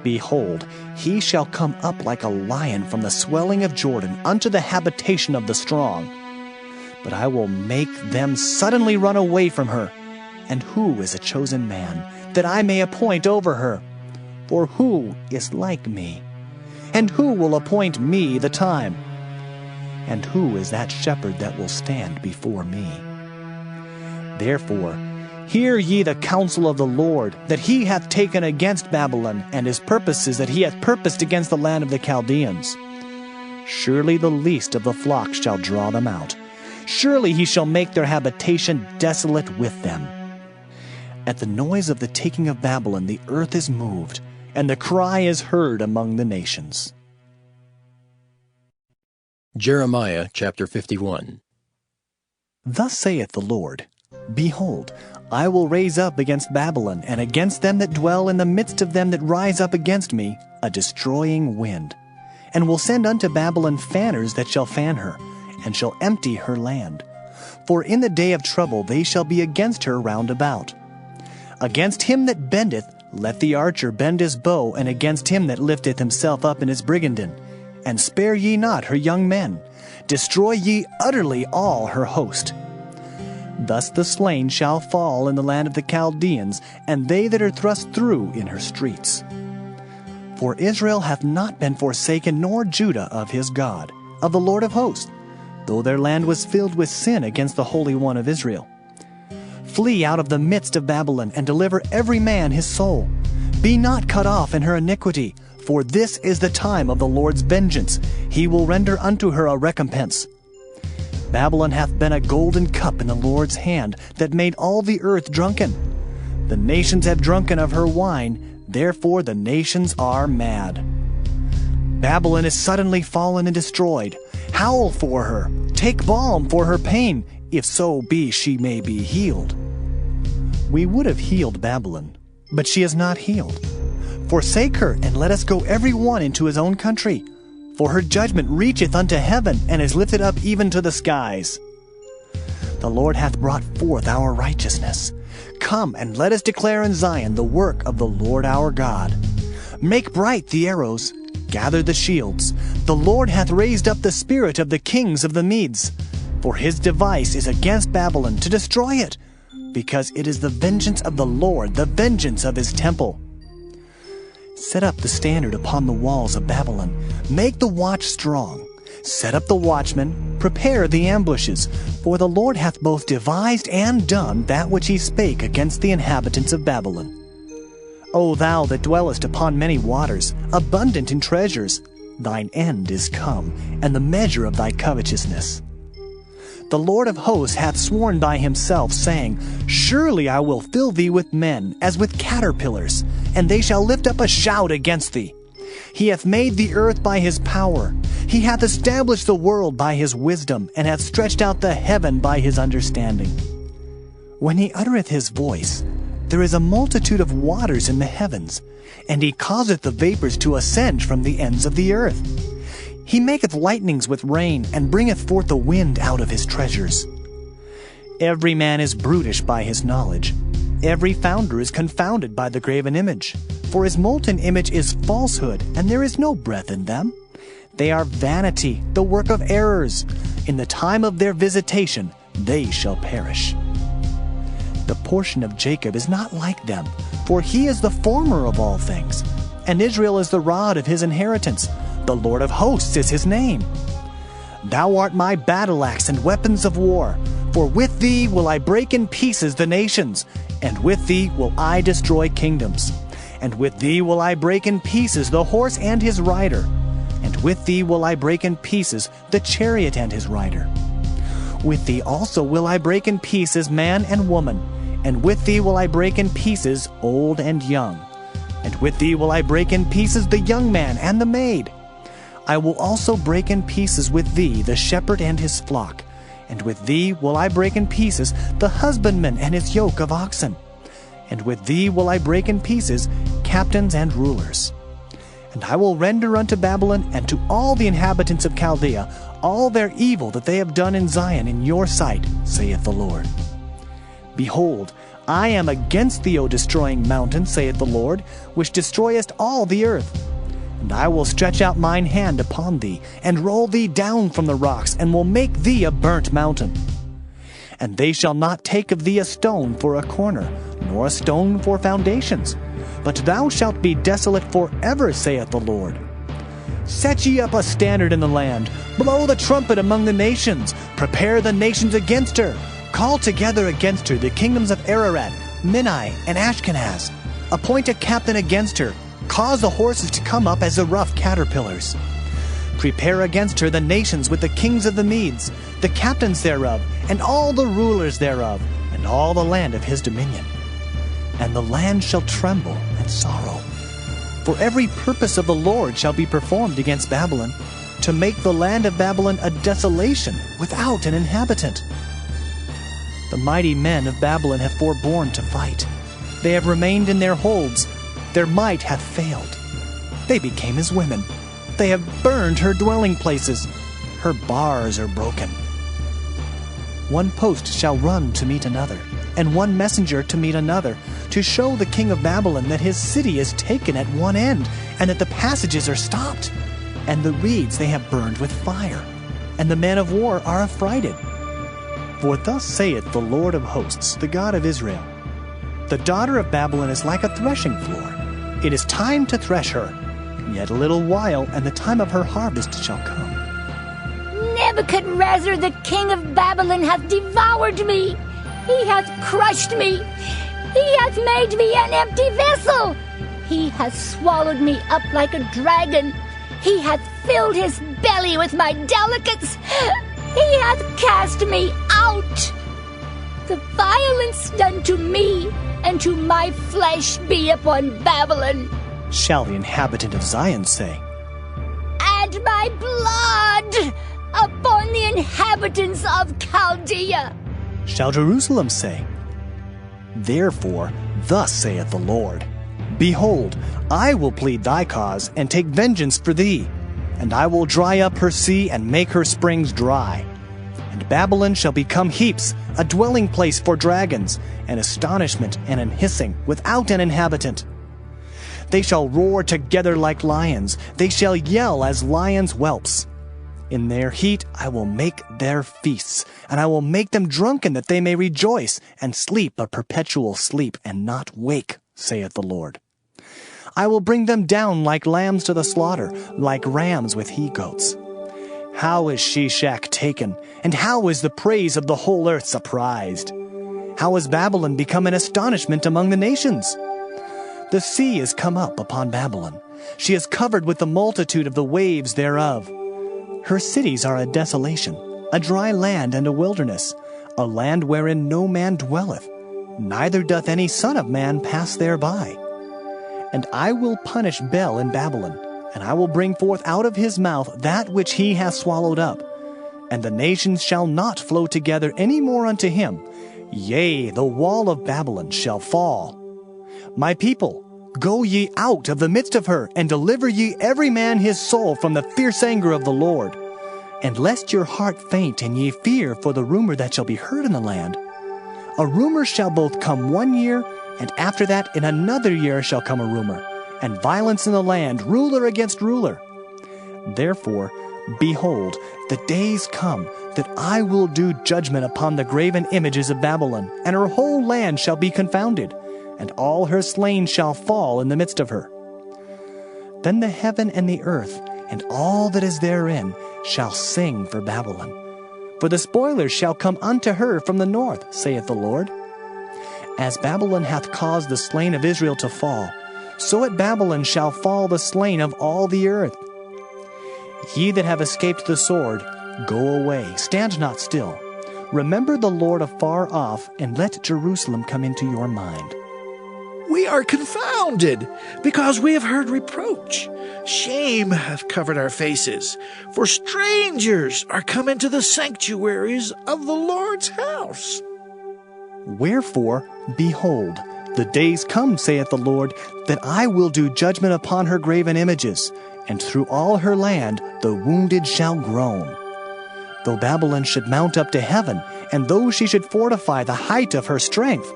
Behold, he shall come up like a lion from the swelling of Jordan unto the habitation of the strong. But I will make them suddenly run away from her. And who is a chosen man, that I may appoint over her? For who is like me? And who will appoint me the time? And who is that shepherd that will stand before me? Therefore, hear ye the counsel of the Lord, that he hath taken against Babylon, and his purposes that he hath purposed against the land of the Chaldeans. Surely the least of the flock shall draw them out. Surely he shall make their habitation desolate with them. At the noise of the taking of Babylon the earth is moved, and the cry is heard among the nations. Jeremiah chapter 51. Thus saith the Lord, Behold, I will raise up against Babylon, and against them that dwell in the midst of them that rise up against me, a destroying wind, and will send unto Babylon fanners that shall fan her, and shall empty her land. For in the day of trouble they shall be against her round about. Against him that bendeth, let the archer bend his bow, and against him that lifteth himself up in his brigandine. And spare ye not her young men. Destroy ye utterly all her host. Thus the slain shall fall in the land of the Chaldeans, and they that are thrust through in her streets. For Israel hath not been forsaken, nor Judah of his God, of the Lord of hosts, though their land was filled with sin against the Holy One of Israel. Flee out of the midst of Babylon, and deliver every man his soul. Be not cut off in her iniquity, for this is the time of the Lord's vengeance. He will render unto her a recompense. Babylon hath been a golden cup in the Lord's hand, that made all the earth drunken. The nations have drunken of her wine, therefore the nations are mad. Babylon is suddenly fallen and destroyed. Howl for her, take balm for her pain, if so be she may be healed. We would have healed Babylon, but she is not healed. Forsake her, and let us go every one into his own country. For her judgment reacheth unto heaven, and is lifted up even to the skies. The Lord hath brought forth our righteousness. Come, and let us declare in Zion the work of the Lord our God. Make bright the arrows, gather the shields. The Lord hath raised up the spirit of the kings of the Medes. For his device is against Babylon, to destroy it, because it is the vengeance of the Lord, the vengeance of his temple. Set up the standard upon the walls of Babylon. Make the watch strong. Set up the watchmen. Prepare the ambushes. For the Lord hath both devised and done that which he spake against the inhabitants of Babylon. O thou that dwellest upon many waters, abundant in treasures, thine end is come, and the measure of thy covetousness. The Lord of hosts hath sworn by himself, saying, Surely I will fill thee with men, as with caterpillars, and they shall lift up a shout against thee. He hath made the earth by his power. He hath established the world by his wisdom, and hath stretched out the heaven by his understanding. When he uttereth his voice, there is a multitude of waters in the heavens, and he causeth the vapors to ascend from the ends of the earth. He maketh lightnings with rain, and bringeth forth the wind out of his treasures. Every man is brutish by his knowledge. Every founder is confounded by the graven image. For his molten image is falsehood, and there is no breath in them. They are vanity, the work of errors. In the time of their visitation they shall perish. The portion of Jacob is not like them, for he is the former of all things, and Israel is the rod of his inheritance. The Lord of hosts is his name. Thou art my battle axe and weapons of war, for with thee will I break in pieces the nations, and with thee will I destroy kingdoms. And with thee will I break in pieces the horse and his rider, and with thee will I break in pieces the chariot and his rider. With thee also will I break in pieces man and woman, and with thee will I break in pieces old and young. And with thee will I break in pieces the young man and the maid. I will also break in pieces with thee the shepherd and his flock, and with thee will I break in pieces the husbandman and his yoke of oxen. And with thee will I break in pieces captains and rulers. And I will render unto Babylon and to all the inhabitants of Chaldea all their evil that they have done in Zion in your sight, saith the Lord. Behold, I am against thee, O destroying mountain, saith the Lord, which destroyest all the earth. And I will stretch out mine hand upon thee, and roll thee down from the rocks, and will make thee a burnt mountain. And they shall not take of thee a stone for a corner, nor a stone for foundations, but thou shalt be desolate forever, saith the Lord. Set ye up a standard in the land, blow the trumpet among the nations, prepare the nations against her. Call together against her the kingdoms of Ararat, Minai, and Ashkenaz. Appoint a captain against her, cause the horses to come up as the rough caterpillars. Prepare against her the nations with the kings of the Medes, the captains thereof, and all the rulers thereof, and all the land of his dominion. And the land shall tremble and sorrow. For every purpose of the Lord shall be performed against Babylon, to make the land of Babylon a desolation without an inhabitant. The mighty men of Babylon have forborne to fight. They have remained in their holds. Their might hath failed. They became as women. They have burned her dwelling places. Her bars are broken. One post shall run to meet another, and one messenger to meet another, to show the king of Babylon that his city is taken at one end, and that the passages are stopped. And the reeds they have burned with fire, and the men of war are affrighted. For thus saith the Lord of hosts, the God of Israel, the daughter of Babylon is like a threshing floor. It is time to thresh her. Yet a little while, and the time of her harvest shall come. Nebuchadrezzar, the king of Babylon, hath devoured me. He hath crushed me. He hath made me an empty vessel. He hath swallowed me up like a dragon. He hath filled his belly with my delicates. He hath cast me out. The violence done to me and to my flesh be upon Babylon, shall the inhabitant of Zion say. And my blood upon the inhabitants of Chaldea, shall Jerusalem say. Therefore, thus saith the Lord, Behold, I will plead thy cause, and take vengeance for thee, and I will dry up her sea, and make her springs dry. And Babylon shall become heaps, a dwelling place for dragons, an astonishment and an hissing, without an inhabitant. They shall roar together like lions, they shall yell as lions' whelps. In their heat I will make their feasts, and I will make them drunken that they may rejoice, and sleep a perpetual sleep, and not wake, saith the Lord. I will bring them down like lambs to the slaughter, like rams with he-goats. How is Sheshach taken, and how is the praise of the whole earth surprised? How has Babylon become an astonishment among the nations? The sea is come up upon Babylon. She is covered with the multitude of the waves thereof. Her cities are a desolation, a dry land and a wilderness, a land wherein no man dwelleth, neither doth any son of man pass thereby. And I will punish Bel in Babylon, and I will bring forth out of his mouth that which he hath swallowed up. And the nations shall not flow together any more unto him. Yea, the wall of Babylon shall fall. My people, go ye out of the midst of her, and deliver ye every man his soul from the fierce anger of the Lord. And lest your heart faint, and ye fear for the rumor that shall be heard in the land. A rumor shall both come 1 year, and after that in another year shall come a rumor, and violence in the land, ruler against ruler. Therefore, behold, the days come that I will do judgment upon the graven images of Babylon, and her whole land shall be confounded, and all her slain shall fall in the midst of her. Then the heaven and the earth, and all that is therein, shall sing for Babylon. For the spoilers shall come unto her from the north, saith the Lord. As Babylon hath caused the slain of Israel to fall, so at Babylon shall fall the slain of all the earth. Ye that have escaped the sword, go away, stand not still. Remember the Lord afar off, and let Jerusalem come into your mind. We are confounded, because we have heard reproach. Shame hath covered our faces, for strangers are come into the sanctuaries of the Lord's house. Wherefore, behold, the days come, saith the Lord, that I will do judgment upon her graven images, and through all her land the wounded shall groan. Though Babylon should mount up to heaven, and though she should fortify the height of her strength,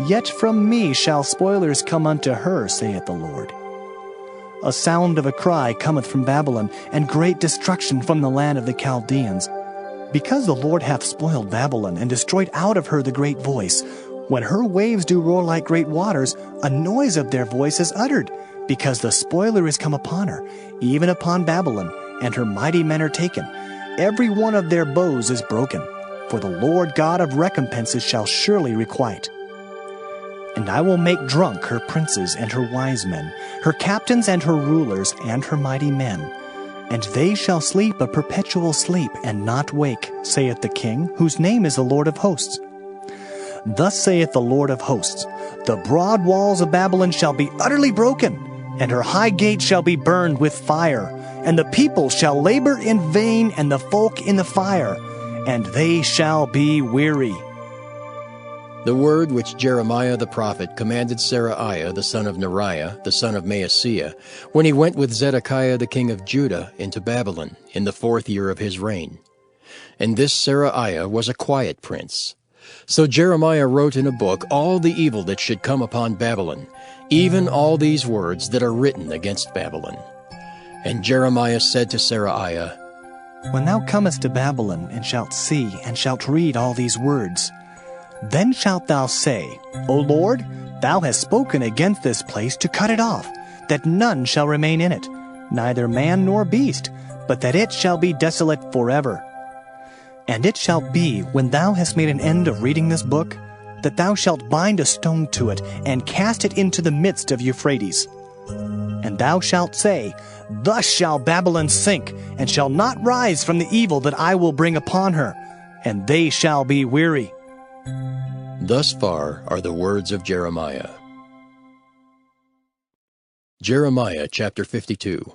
Yet from me shall spoilers come unto her, saith the Lord. A sound of a cry cometh from Babylon, and great destruction from the land of the Chaldeans. Because the Lord hath spoiled Babylon, and destroyed out of her the great voice. When her waves do roar like great waters, a noise of their voice is uttered, because the spoiler is come upon her, even upon Babylon, and her mighty men are taken. Every one of their bows is broken, for the Lord God of recompenses shall surely requite. And I will make drunk her princes and her wise men, her captains and her rulers and her mighty men. And they shall sleep a perpetual sleep, and not wake, saith the King, whose name is the Lord of hosts. Thus saith the Lord of hosts, the broad walls of Babylon shall be utterly broken, and her high gates shall be burned with fire, and the people shall labor in vain, and the folk in the fire, and they shall be weary. The word which Jeremiah the prophet commanded Seraiah the son of Neriah, the son of Maaseiah, when he went with Zedekiah the king of Judah into Babylon in the 4th year of his reign. And this Seraiah was a quiet prince. So Jeremiah wrote in a book all the evil that should come upon Babylon, even all these words that are written against Babylon. And Jeremiah said to Seraiah, When thou comest to Babylon, and shalt see, and shalt read all these words, then shalt thou say, O Lord, thou hast spoken against this place to cut it off, that none shall remain in it, neither man nor beast, but that it shall be desolate forever. And it shall be, when thou hast made an end of reading this book, that thou shalt bind a stone to it, and cast it into the midst of Euphrates. And thou shalt say, Thus shall Babylon sink, and shall not rise from the evil that I will bring upon her, and they shall be weary. Thus far are the words of Jeremiah. Jeremiah chapter 52.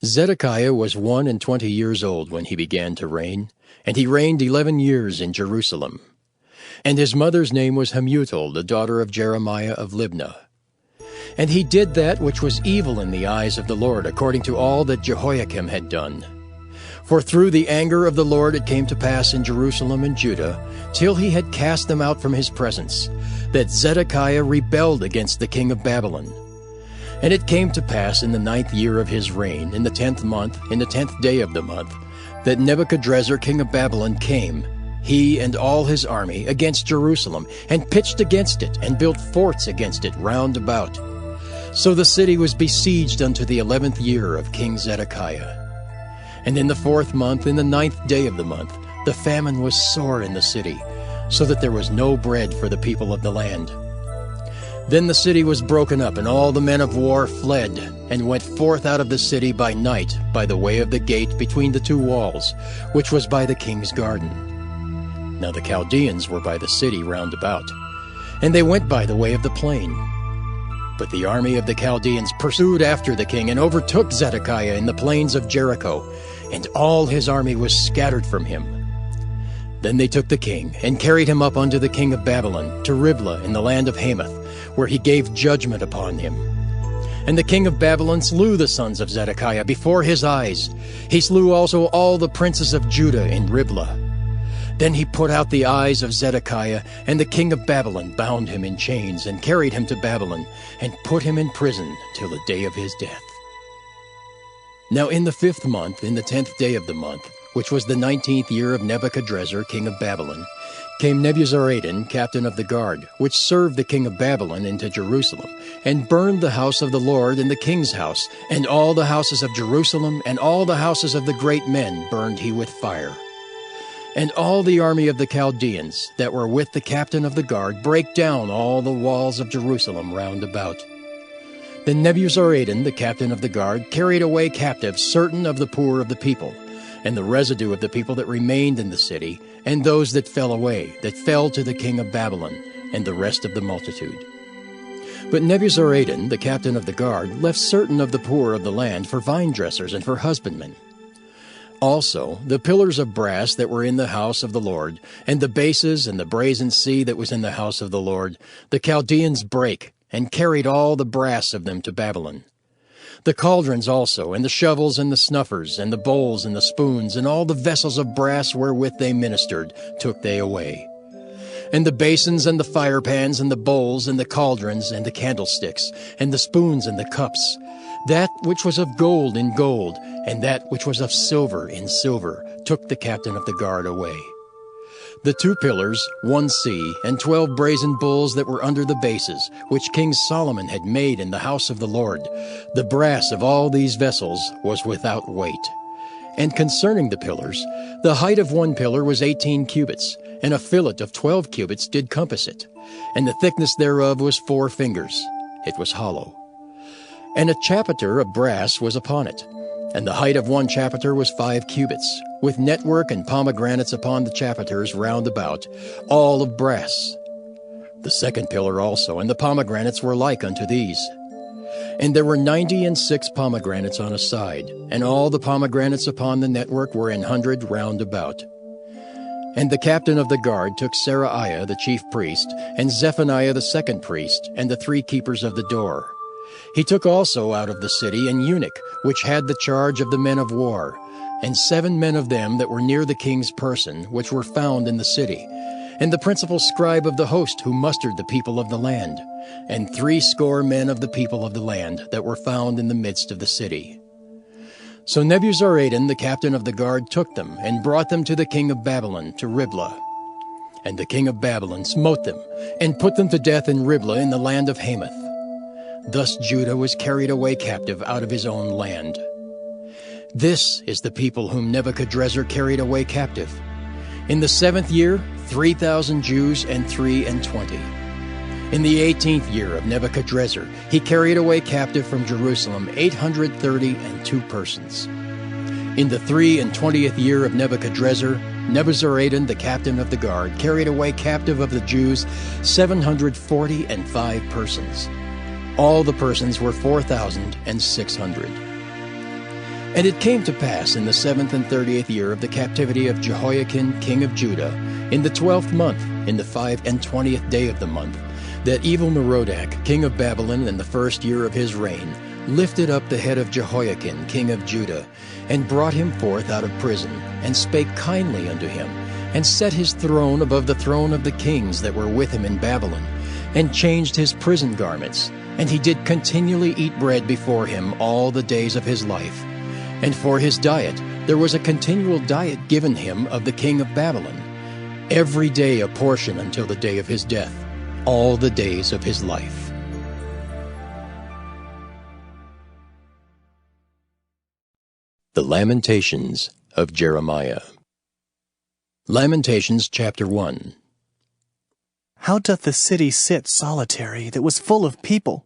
Zedekiah was 21 years old when he began to reign, and he reigned 11 years in Jerusalem. And his mother's name was Hamutal, the daughter of Jeremiah of Libnah. And he did that which was evil in the eyes of the Lord, according to all that Jehoiakim had done. For through the anger of the Lord it came to pass in Jerusalem and Judah, till he had cast them out from his presence, that Zedekiah rebelled against the king of Babylon. And it came to pass in the 9th year of his reign, in the 10th month, in the 10th day of the month, that Nebuchadrezzar king of Babylon came, he and all his army, against Jerusalem, and pitched against it, and built forts against it round about. So the city was besieged unto the 11th year of King Zedekiah. And in the 4th month, in the 9th day of the month, the famine was sore in the city, so that there was no bread for the people of the land. Then the city was broken up, and all the men of war fled, and went forth out of the city by night, by the way of the gate between the 2 walls, which was by the king's garden. Now the Chaldeans were by the city round about, and they went by the way of the plain. But the army of the Chaldeans pursued after the king, and overtook Zedekiah in the plains of Jericho, and all his army was scattered from him. Then they took the king, and carried him up unto the king of Babylon, to Riblah in the land of Hamath, where he gave judgment upon him. And the king of Babylon slew the sons of Zedekiah before his eyes. He slew also all the princes of Judah in Riblah. Then he put out the eyes of Zedekiah, and the king of Babylon bound him in chains, and carried him to Babylon, and put him in prison till the day of his death. Now in the 5th month, in the 10th day of the month, which was the 19th year of Nebuchadrezzar king of Babylon, came Nebuzaradan, captain of the guard, which served the king of Babylon, into Jerusalem, and burned the house of the Lord and the king's house, and all the houses of Jerusalem, and all the houses of the great men burned he with fire. And all the army of the Chaldeans that were with the captain of the guard brake down all the walls of Jerusalem round about. Then Nebuzaradan, the captain of the guard, carried away captive certain of the poor of the people, and the residue of the people that remained in the city, and those that fell away, that fell to the king of Babylon, and the rest of the multitude. But Nebuzaradan, the captain of the guard, left certain of the poor of the land for vine dressers and for husbandmen. Also the pillars of brass that were in the house of the Lord, and the bases and the brazen sea that was in the house of the Lord, the Chaldeans brake, and carried all the brass of them to Babylon. The cauldrons also, and the shovels, and the snuffers, and the bowls, and the spoons, and all the vessels of brass wherewith they ministered, took they away. and the basins and the firepans and the bowls and the cauldrons and the candlesticks and the spoons and the cups. That which was of gold in gold, and that which was of silver in silver, took the captain of the guard away. The 2 pillars, 1 sea, and 12 brazen bulls that were under the bases, which King Solomon had made in the house of the Lord, the brass of all these vessels was without weight. And concerning the pillars, the height of 1 pillar was 18 cubits, and a fillet of 12 cubits did compass it, and the thickness thereof was 4 fingers. It was hollow. And a chapiter of brass was upon it, and the height of 1 chapiter was 5 cubits, with network and pomegranates upon the chapiters round about, all of brass. The 2nd pillar also, and the pomegranates were like unto these. And there were 96 pomegranates on a side, and all the pomegranates upon the network were 100 round about. And the captain of the guard took Seraiah the chief priest, and Zephaniah the 2nd priest, and the 3 keepers of the door. He took also out of the city an eunuch, which had the charge of the men of war, and 7 men of them that were near the king's person, which were found in the city, and the principal scribe of the host who mustered the people of the land, and 60 men of the people of the land that were found in the midst of the city. So Nebuzaradan the captain of the guard took them, and brought them to the king of Babylon, to Riblah. And the king of Babylon smote them, and put them to death in Riblah in the land of Hamath. Thus Judah was carried away captive out of his own land. This is the people whom Nebuchadrezzar carried away captive. In the 7th year, 3,000 Jews and 23. In the 18th year of Nebuchadrezzar, he carried away captive from Jerusalem 832 persons. In the 23 year of Nebuchadrezzar, Nebuzaradan the captain of the guard carried away captive of the Jews 745 persons. All the persons were 4,600. And it came to pass in the 7th and 30th year of the captivity of Jehoiakim king of Judah, in the 12th month, in the 25th day of the month, that Evil-Merodach king of Babylon in the 1st year of his reign lifted up the head of Jehoiakim king of Judah, and brought him forth out of prison, and spake kindly unto him, and set his throne above the throne of the kings that were with him in Babylon, and changed his prison garments, and he did continually eat bread before him all the days of his life. And for his diet there was a continual diet given him of the king of Babylon, every day a portion until the day of his death, all the days of his life. The Lamentations of Jeremiah. Lamentations chapter 1. How doth the city sit solitary that was full of people?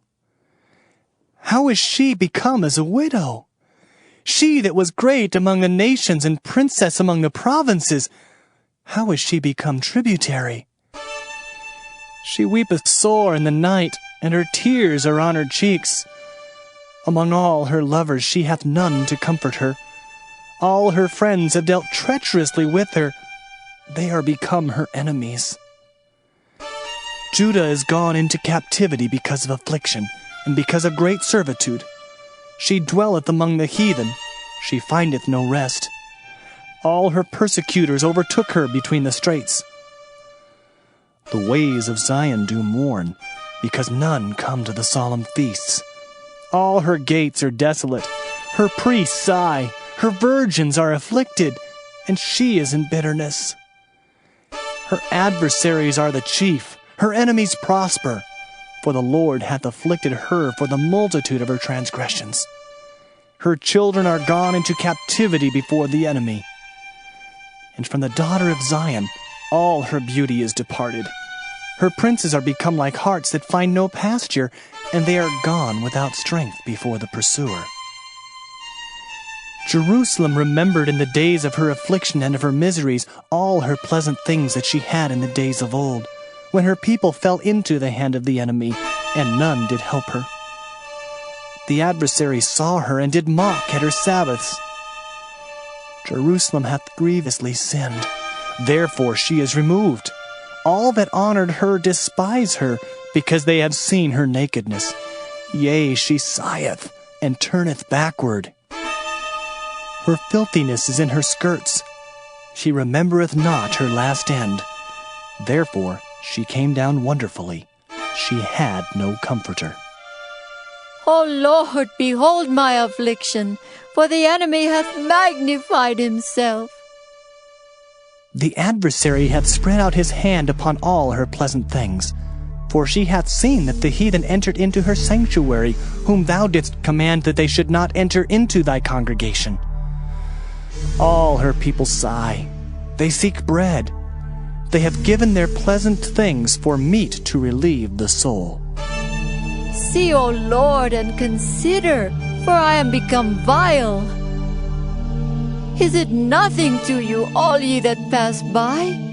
How is she become as a widow? She that was great among the nations and princess among the provinces, how is she become tributary? She weepeth sore in the night, and her tears are on her cheeks. Among all her lovers she hath none to comfort her. All her friends have dealt treacherously with her. They are become her enemies. Judah is gone into captivity because of affliction, and because of great servitude. She dwelleth among the heathen, she findeth no rest. All her persecutors overtook her between the straits. The ways of Zion do mourn, because none come to the solemn feasts. All her gates are desolate, her priests sigh, her virgins are afflicted, and she is in bitterness. Her adversaries are the chief, her enemies prosper, for the Lord hath afflicted her for the multitude of her transgressions. Her children are gone into captivity before the enemy. And from the daughter of Zion all her beauty is departed. Her princes are become like harts that find no pasture, and they are gone without strength before the pursuer. Jerusalem remembered in the days of her affliction and of her miseries all her pleasant things that she had in the days of old, when her people fell into the hand of the enemy, and none did help her. The adversaries saw her and did mock at her Sabbaths. Jerusalem hath grievously sinned, therefore she is removed. All that honored her despise her, because they have seen her nakedness. Yea, she sigheth, and turneth backward. Her filthiness is in her skirts. She remembereth not her last end. Therefore She came down wonderfully. She had no comforter. O Lord, behold my affliction, for the enemy hath magnified himself. The adversary hath spread out his hand upon all her pleasant things. For she hath seen that the heathen entered into her sanctuary, whom thou didst command that they should not enter into thy congregation. All her people sigh. They seek bread. They have given their pleasant things for meat to relieve the soul. See, O Lord, and consider, for I am become vile. Is it nothing to you, all ye that pass by?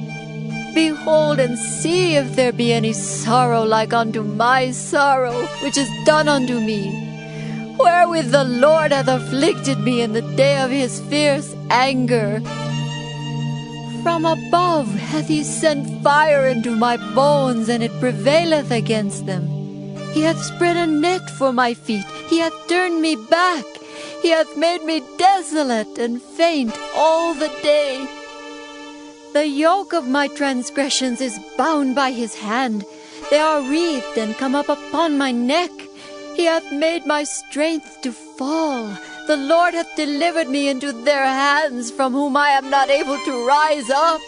Behold and see if there be any sorrow like unto my sorrow, which is done unto me, wherewith the Lord hath afflicted me in the day of his fierce anger. From above hath he sent fire into my bones, and it prevaileth against them. He hath spread a net for my feet, he hath turned me back, he hath made me desolate and faint all the day. The yoke of my transgressions is bound by his hand. They are wreathed and come up upon my neck. He hath made my strength to fall. The Lord hath delivered me into their hands, from whom I am not able to rise up.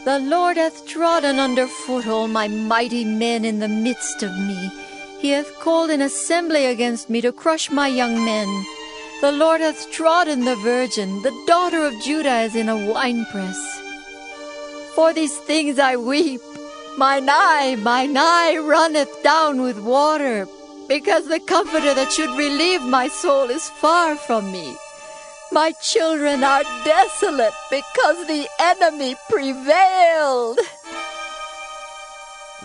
The Lord hath trodden under foot all my mighty men in the midst of me. He hath called an assembly against me to crush my young men. The Lord hath trodden the virgin, the daughter of Judah, as in a winepress. For these things I weep. Mine eye runneth down with water, because the comforter that should relieve my soul is far from me. My children are desolate, because the enemy prevailed.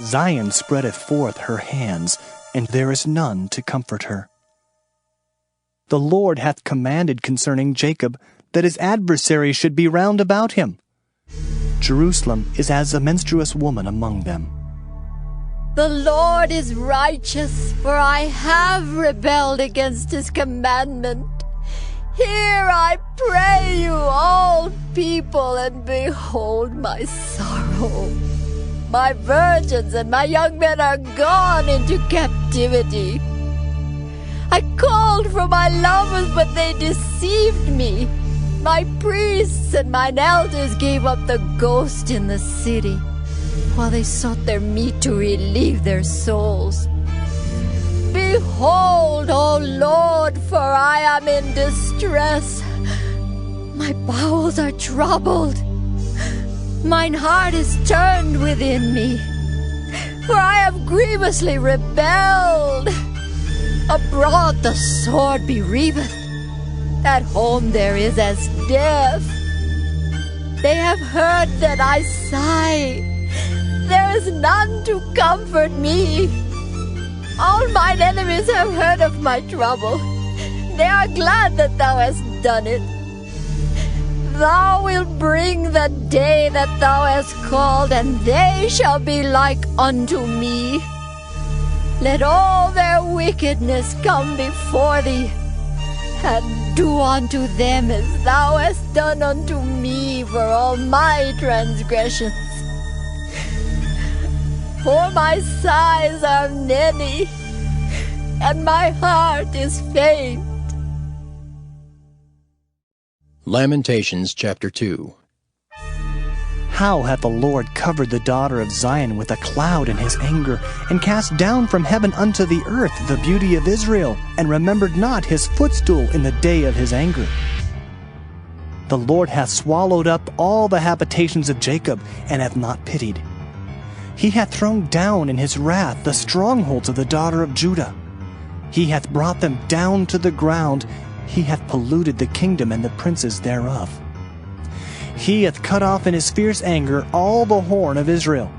Zion spreadeth forth her hands, and there is none to comfort her. The Lord hath commanded concerning Jacob that his adversaries should be round about him. Jerusalem is as a menstruous woman among them. The Lord is righteous, for I have rebelled against his commandment. Hear, I pray you, all people, and behold my sorrow. My virgins and my young men are gone into captivity. I called for my lovers, but they deceived me. My priests and mine elders gave up the ghost in the city, while they sought their meat to relieve their souls. Behold, O Lord, for I am in distress. My bowels are troubled. Mine heart is turned within me, for I have grievously rebelled. Abroad the sword bereaveth, at home there is as death. They have heard that I sigh, there is none to comfort me. All mine enemies have heard of my trouble, they are glad that thou hast done it. Thou wilt bring the day that thou hast called, and they shall be like unto me. Let all their wickedness come before thee, and do unto them as thou hast done unto me for all my transgressions. For my sighs are many, and my heart is faint. Lamentations chapter 2. How hath the Lord covered the daughter of Zion with a cloud in his anger, and cast down from heaven unto the earth the beauty of Israel, and remembered not his footstool in the day of his anger. The Lord hath swallowed up all the habitations of Jacob, and hath not pitied. He hath thrown down in his wrath the strongholds of the daughter of Judah. He hath brought them down to the ground. He hath polluted the kingdom and the princes thereof. He hath cut off in his fierce anger all the horn of Israel.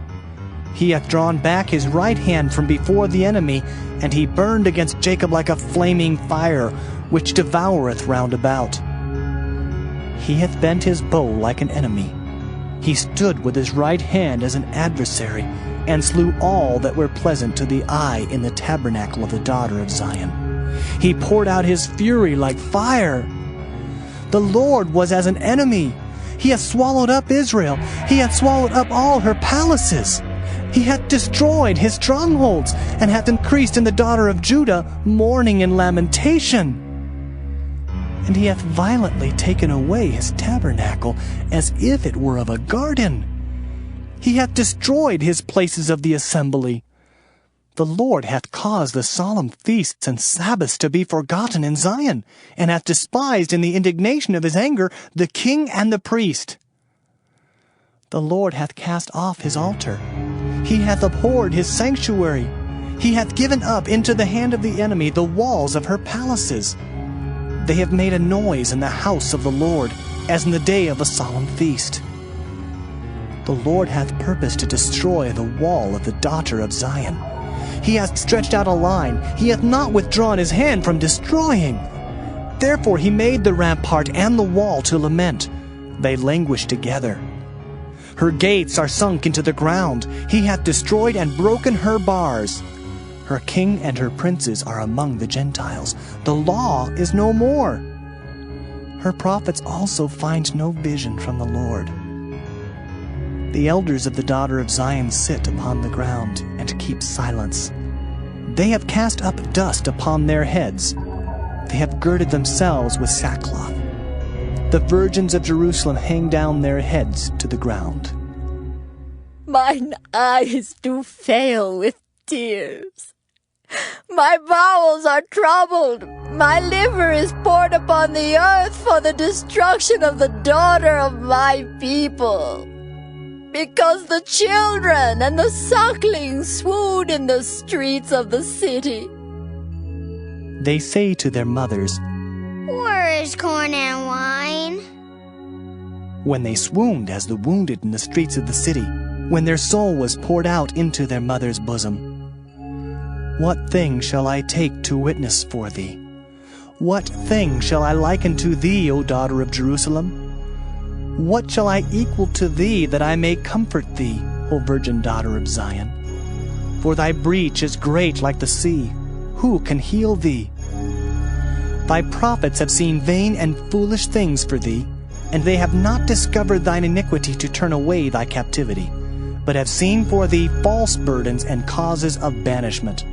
He hath drawn back his right hand from before the enemy, and he burned against Jacob like a flaming fire, which devoureth round about. He hath bent his bow like an enemy. He stood with his right hand as an adversary, and slew all that were pleasant to the eye in the tabernacle of the daughter of Zion. He poured out his fury like fire. The Lord was as an enemy. He hath swallowed up Israel. He hath swallowed up all her palaces. He hath destroyed his strongholds, and hath increased in the daughter of Judah mourning and lamentation. And he hath violently taken away his tabernacle, as if it were of a garden. He hath destroyed his places of the assembly. The Lord hath caused the solemn feasts and Sabbaths to be forgotten in Zion, and hath despised in the indignation of his anger the king and the priest. The Lord hath cast off his altar. He hath abhorred his sanctuary. He hath given up into the hand of the enemy the walls of her palaces. They have made a noise in the house of the Lord, as in the day of a solemn feast. The Lord hath purposed to destroy the wall of the daughter of Zion. He hath stretched out a line. He hath not withdrawn his hand from destroying. Therefore he made the rampart and the wall to lament. They languish together. Her gates are sunk into the ground. He hath destroyed and broken her bars. Her king and her princes are among the Gentiles. The law is no more. Her prophets also find no vision from the Lord. The elders of the daughter of Zion sit upon the ground and keep silence. They have cast up dust upon their heads. They have girded themselves with sackcloth. The virgins of Jerusalem hang down their heads to the ground. Mine eyes do fail with tears. My bowels are troubled. My liver is poured upon the earth for the destruction of the daughter of my people. Because the children and the sucklings swoon in the streets of the city. They say to their mothers, Where is corn and wine? When they swooned as the wounded in the streets of the city, when their soul was poured out into their mother's bosom. What thing shall I take to witness for thee? What thing shall I liken to thee, O daughter of Jerusalem? What shall I equal to thee, that I may comfort thee, O virgin daughter of Zion? For thy breach is great like the sea. Who can heal thee? Thy prophets have seen vain and foolish things for thee, and they have not discovered thine iniquity to turn away thy captivity, but have seen for thee false burdens and causes of banishment.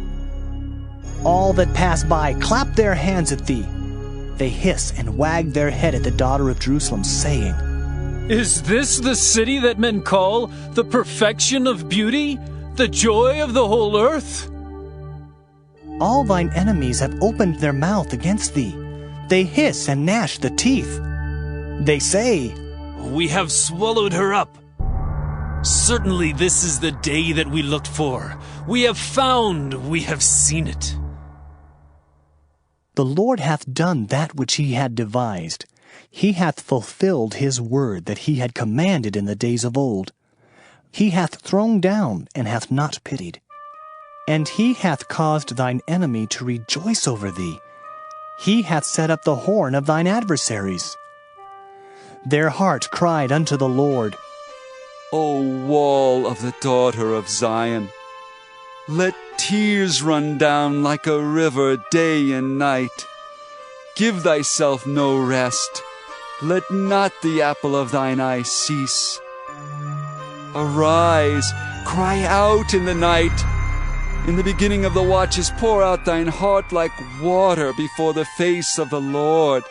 All that pass by clap their hands at thee. They hiss and wag their head at the daughter of Jerusalem, saying, Is this the city that men call the perfection of beauty, the joy of the whole earth? All thine enemies have opened their mouth against thee. They hiss and gnash the teeth. They say, We have swallowed her up. Certainly this is the day that we looked for. We have found, we have seen it. The Lord hath done that which he had devised. He hath fulfilled his word that he had commanded in the days of old. He hath thrown down and hath not pitied. And he hath caused thine enemy to rejoice over thee. He hath set up the horn of thine adversaries. Their heart cried unto the Lord, O wall of the daughter of Zion, let tears run down like a river day and night. Give thyself no rest. Let not the apple of thine eye cease. Arise, cry out in the night. In the beginning of the watches pour out thine heart like water before the face of the Lord.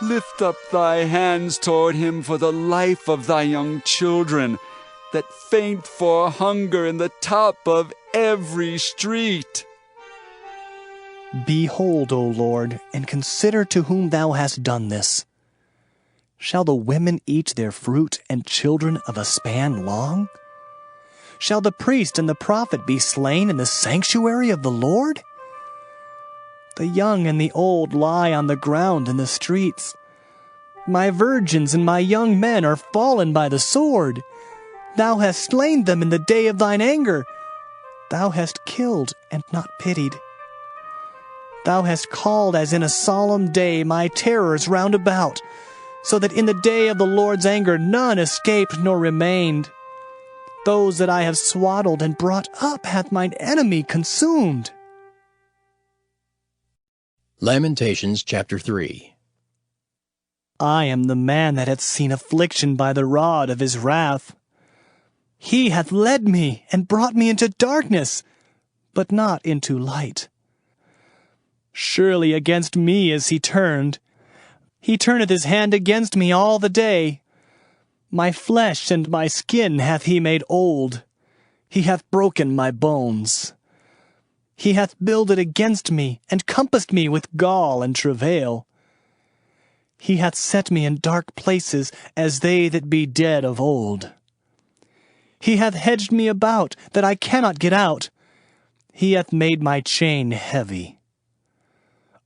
Lift up thy hands toward him for the life of thy young children, that faint for hunger in the top of every street. Behold, O Lord, and consider to whom thou hast done this. Shall the women eat their fruit, and children of a span long? Shall the priest and the prophet be slain in the sanctuary of the Lord? The young and the old lie on the ground in the streets. My virgins and my young men are fallen by the sword. Thou hast slain them in the day of thine anger. Thou hast killed and not pitied. Thou hast called as in a solemn day my terrors round about, so that in the day of the Lord's anger none escaped nor remained. Those that I have swaddled and brought up hath mine enemy consumed. Lamentations chapter 3. I am the man that hath seen affliction by the rod of his wrath. He hath led me and brought me into darkness, but not into light. Surely against me is he turned. He turneth his hand against me all the day. My flesh and my skin hath he made old. He hath broken my bones. He hath builded against me, and compassed me with gall and travail. He hath set me in dark places, as they that be dead of old. He hath hedged me about, that I cannot get out. He hath made my chain heavy.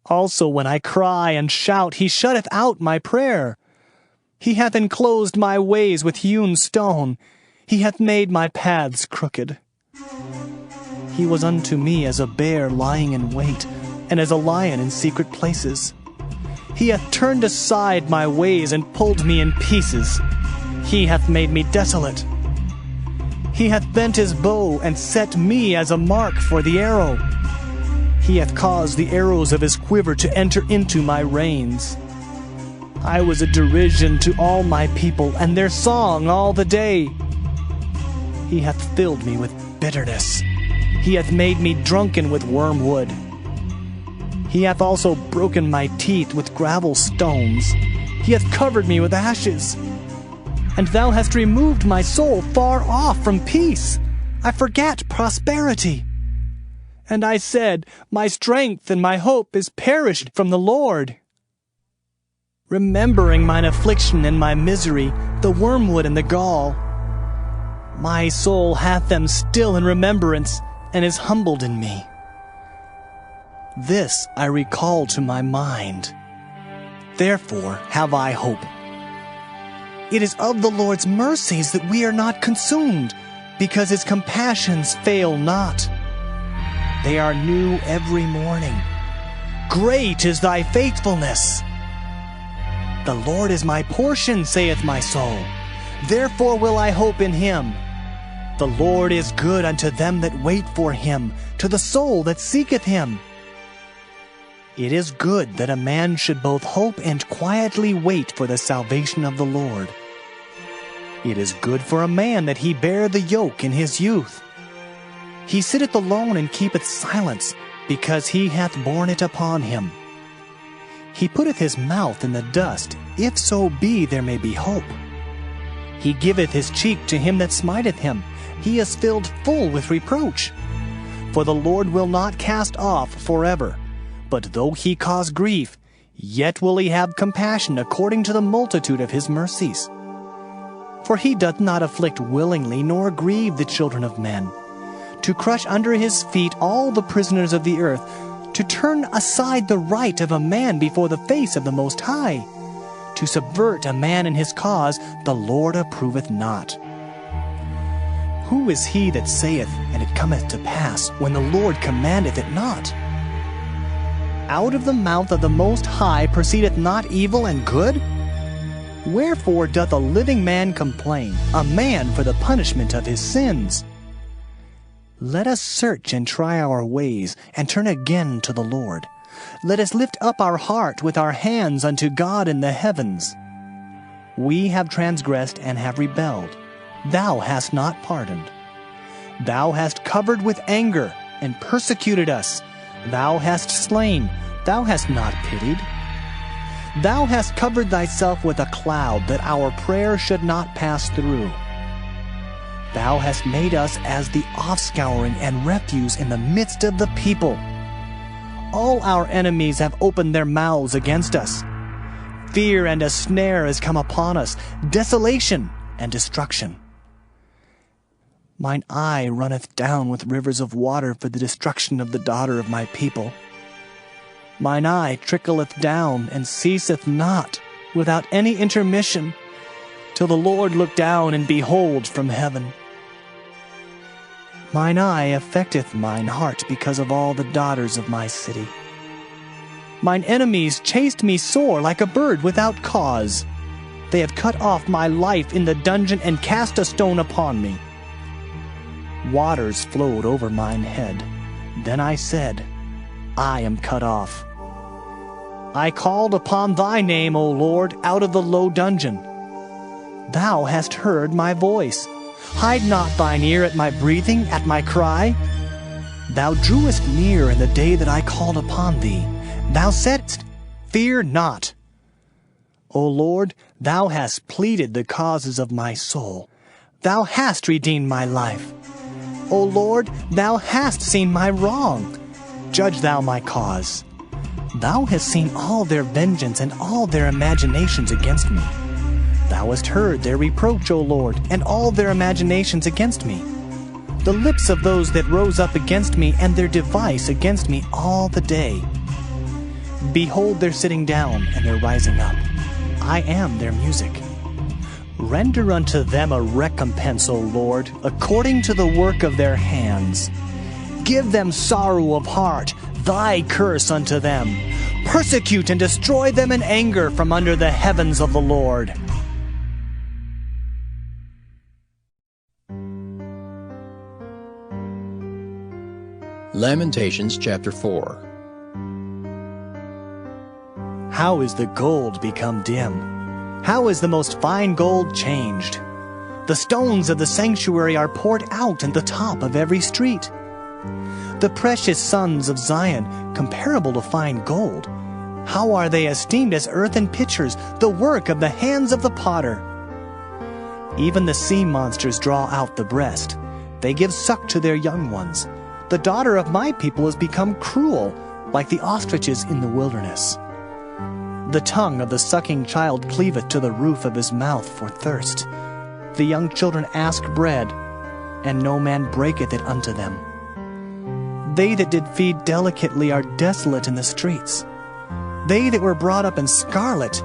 Also when I cry and shout, he shutteth out my prayer. He hath enclosed my ways with hewn stone. He hath made my paths crooked. He was unto me as a bear lying in wait, and as a lion in secret places. He hath turned aside my ways and pulled me in pieces. He hath made me desolate. He hath bent his bow and set me as a mark for the arrow. He hath caused the arrows of his quiver to enter into my reins. I was a derision to all my people, and their song all the day. He hath filled me with bitterness. He hath made me drunken with wormwood. He hath also broken my teeth with gravel stones. He hath covered me with ashes. And thou hast removed my soul far off from peace. I forgat prosperity. And I said, my strength and my hope is perished from the Lord. Remembering mine affliction and my misery, the wormwood and the gall, my soul hath them still in remembrance, and is humbled in me. This I recall to my mind. Therefore have I hope. It is of the Lord's mercies that we are not consumed, because his compassions fail not. They are new every morning. Great is thy faithfulness. The Lord is my portion, saith my soul. Therefore will I hope in him. The Lord is good unto them that wait for him, to the soul that seeketh him. It is good that a man should both hope and quietly wait for the salvation of the Lord. It is good for a man that he bear the yoke in his youth. He sitteth alone and keepeth silence, because he hath borne it upon him. He putteth his mouth in the dust, if so be there may be hope. He giveth his cheek to him that smiteth him. He is filled full with reproach. For the Lord will not cast off forever. But though he cause grief, yet will he have compassion according to the multitude of his mercies. For he doth not afflict willingly, nor grieve the children of men, to crush under his feet all the prisoners of the earth, to turn aside the right of a man before the face of the Most High, to subvert a man in his cause, the Lord approveth not. Who is he that saith, and it cometh to pass, when the Lord commandeth it not? Out of the mouth of the Most High proceedeth not evil and good? Wherefore doth a living man complain, a man for the punishment of his sins? Let us search and try our ways, and turn again to the Lord. Let us lift up our heart with our hands unto God in the heavens. We have transgressed and have rebelled. Thou hast not pardoned. Thou hast covered with anger, and persecuted us. Thou hast slain, thou hast not pitied. Thou hast covered thyself with a cloud, that our prayer should not pass through. Thou hast made us as the offscouring and refuse in the midst of the people. All our enemies have opened their mouths against us. Fear and a snare is come upon us, desolation and destruction. Mine eye runneth down with rivers of water for the destruction of the daughter of my people. Mine eye trickleth down and ceaseth not, without any intermission, till the Lord look down and behold from heaven. Mine eye affecteth mine heart because of all the daughters of my city. Mine enemies chased me sore like a bird without cause. They have cut off my life in the dungeon and cast a stone upon me. Waters flowed over mine head. Then I said, I am cut off. I called upon thy name, O Lord, out of the low dungeon. Thou hast heard my voice. Hide not thine ear at my breathing, at my cry. Thou drewest near in the day that I called upon thee. Thou saidst, Fear not. O Lord, thou hast pleaded the causes of my soul. Thou hast redeemed my life. O Lord, thou hast seen my wrong. Judge thou my cause. Thou hast seen all their vengeance and all their imaginations against me. Thou hast heard their reproach, O Lord, and all their imaginations against me. The lips of those that rose up against me and their device against me all the day. Behold their sitting down and their rising up. I am their music. Render unto them a recompense, O Lord, according to the work of their hands. Give them sorrow of heart, thy curse unto them. Persecute and destroy them in anger from under the heavens of the Lord. Lamentations chapter 4. How is the gold become dim? How is the most fine gold changed? The stones of the sanctuary are poured out in the top of every street. The precious sons of Zion, comparable to fine gold, how are they esteemed as earthen pitchers, the work of the hands of the potter? Even the sea monsters draw out the breast. They give suck to their young ones. The daughter of my people has become cruel, like the ostriches in the wilderness. The tongue of the sucking child cleaveth to the roof of his mouth for thirst. The young children ask bread, and no man breaketh it unto them. They that did feed delicately are desolate in the streets. They that were brought up in scarlet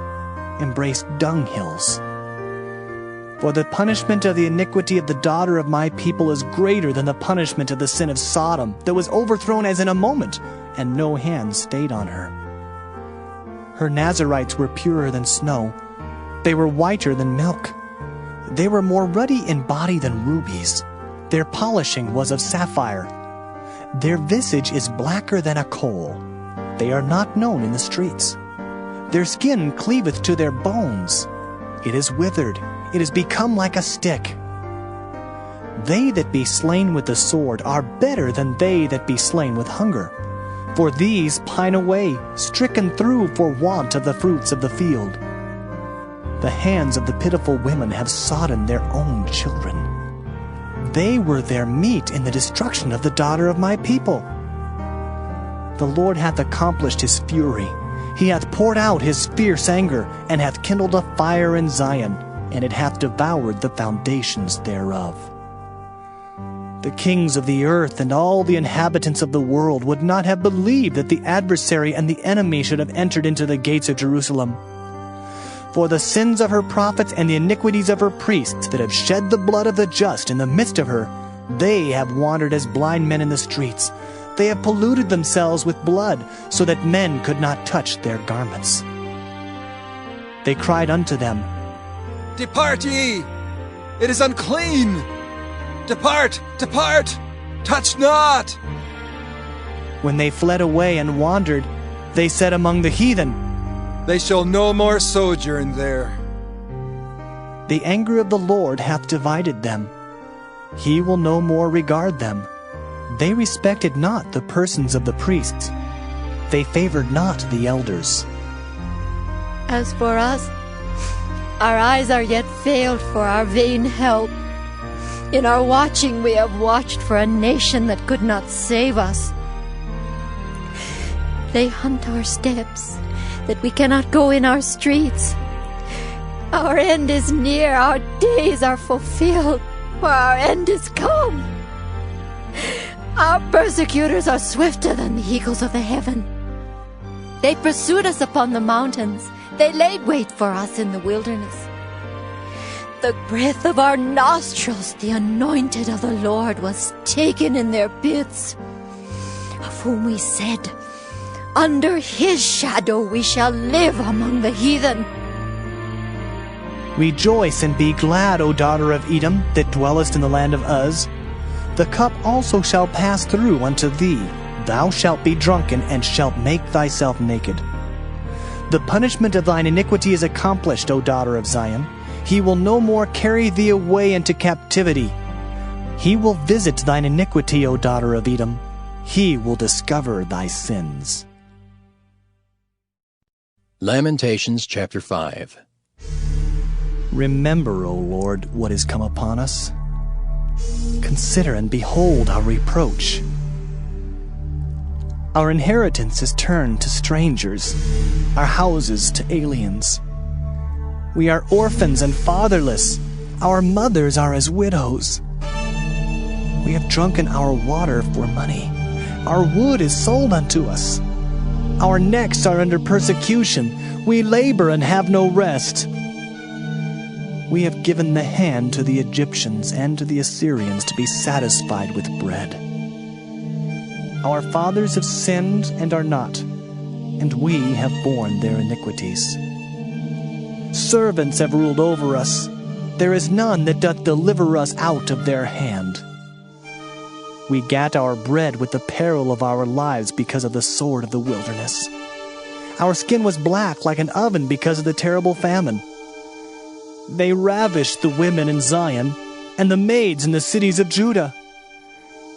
embraced dunghills. For the punishment of the iniquity of the daughter of my people is greater than the punishment of the sin of Sodom, that was overthrown as in a moment, and no hand stayed on her. Her Nazarites were purer than snow. They were whiter than milk. They were more ruddy in body than rubies. Their polishing was of sapphire. Their visage is blacker than a coal. They are not known in the streets. Their skin cleaveth to their bones. It is withered. It is become like a stick. They that be slain with the sword are better than they that be slain with hunger. For these pine away, stricken through for want of the fruits of the field. The hands of the pitiful women have sodden their own children. They were their meat in the destruction of the daughter of my people. The Lord hath accomplished his fury. He hath poured out his fierce anger, and hath kindled a fire in Zion, and it hath devoured the foundations thereof. The kings of the earth and all the inhabitants of the world would not have believed that the adversary and the enemy should have entered into the gates of Jerusalem. For the sins of her prophets and the iniquities of her priests that have shed the blood of the just in the midst of her, they have wandered as blind men in the streets. They have polluted themselves with blood, so that men could not touch their garments. They cried unto them, Depart ye! It is unclean! Depart! Depart! Touch not! When they fled away and wandered, they said among the heathen, They shall no more sojourn there. The anger of the Lord hath divided them. He will no more regard them. They respected not the persons of the priests. They favored not the elders. As for us, our eyes are yet failed for our vain help. In our watching we have watched for a nation that could not save us. They hunt our steps, that we cannot go in our streets. Our end is near, our days are fulfilled, for our end is come. Our persecutors are swifter than the eagles of the heaven. They pursued us upon the mountains. They laid wait for us in the wilderness. The breath of our nostrils, the anointed of the Lord, was taken in their pits, of whom we said, Under his shadow we shall live among the heathen. Rejoice and be glad, O daughter of Edom, that dwellest in the land of Uz. The cup also shall pass through unto thee. Thou shalt be drunken, and shalt make thyself naked. The punishment of thine iniquity is accomplished, O daughter of Zion. He will no more carry thee away into captivity. He will visit thine iniquity, O daughter of Edom. He will discover thy sins. Lamentations chapter 5. Remember, O Lord, what is come upon us. Consider and behold our reproach. Our inheritance is turned to strangers, our houses to aliens. We are orphans and fatherless. Our mothers are as widows. We have drunken our water for money. Our wood is sold unto us. Our necks are under persecution. We labor and have no rest. We have given the hand to the Egyptians and to the Assyrians to be satisfied with bread. Our fathers have sinned and are not, and we have borne their iniquities. Servants have ruled over us. There is none that doth deliver us out of their hand. We gat our bread with the peril of our lives because of the sword of the wilderness. Our skin was black like an oven because of the terrible famine. They ravished the women in Zion and the maids in the cities of Judah.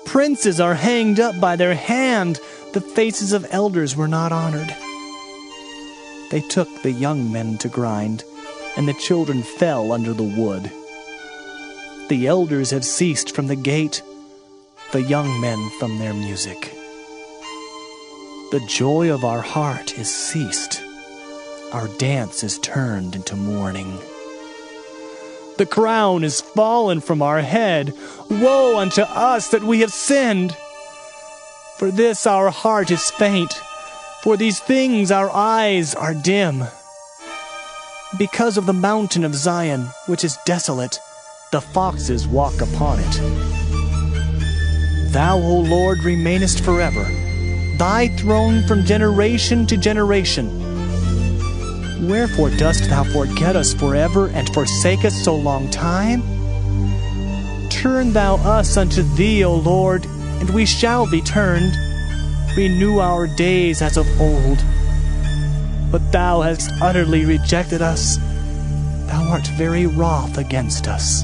Princes are hanged up by their hand. The faces of elders were not honored. They took the young men to grind, and the children fell under the wood. The elders have ceased from the gate, the young men from their music. The joy of our heart is ceased. Our dance is turned into mourning. The crown is fallen from our head. Woe unto us that we have sinned! For this our heart is faint. For these things our eyes are dim. Because of the mountain of Zion, which is desolate, the foxes walk upon it. Thou, O Lord, remainest forever, thy throne from generation to generation. Wherefore dost thou forget us forever, and forsake us so long time? Turn thou us unto thee, O Lord, and we shall be turned. Renew our days as of old. But thou hast utterly rejected us. Thou art very wroth against us.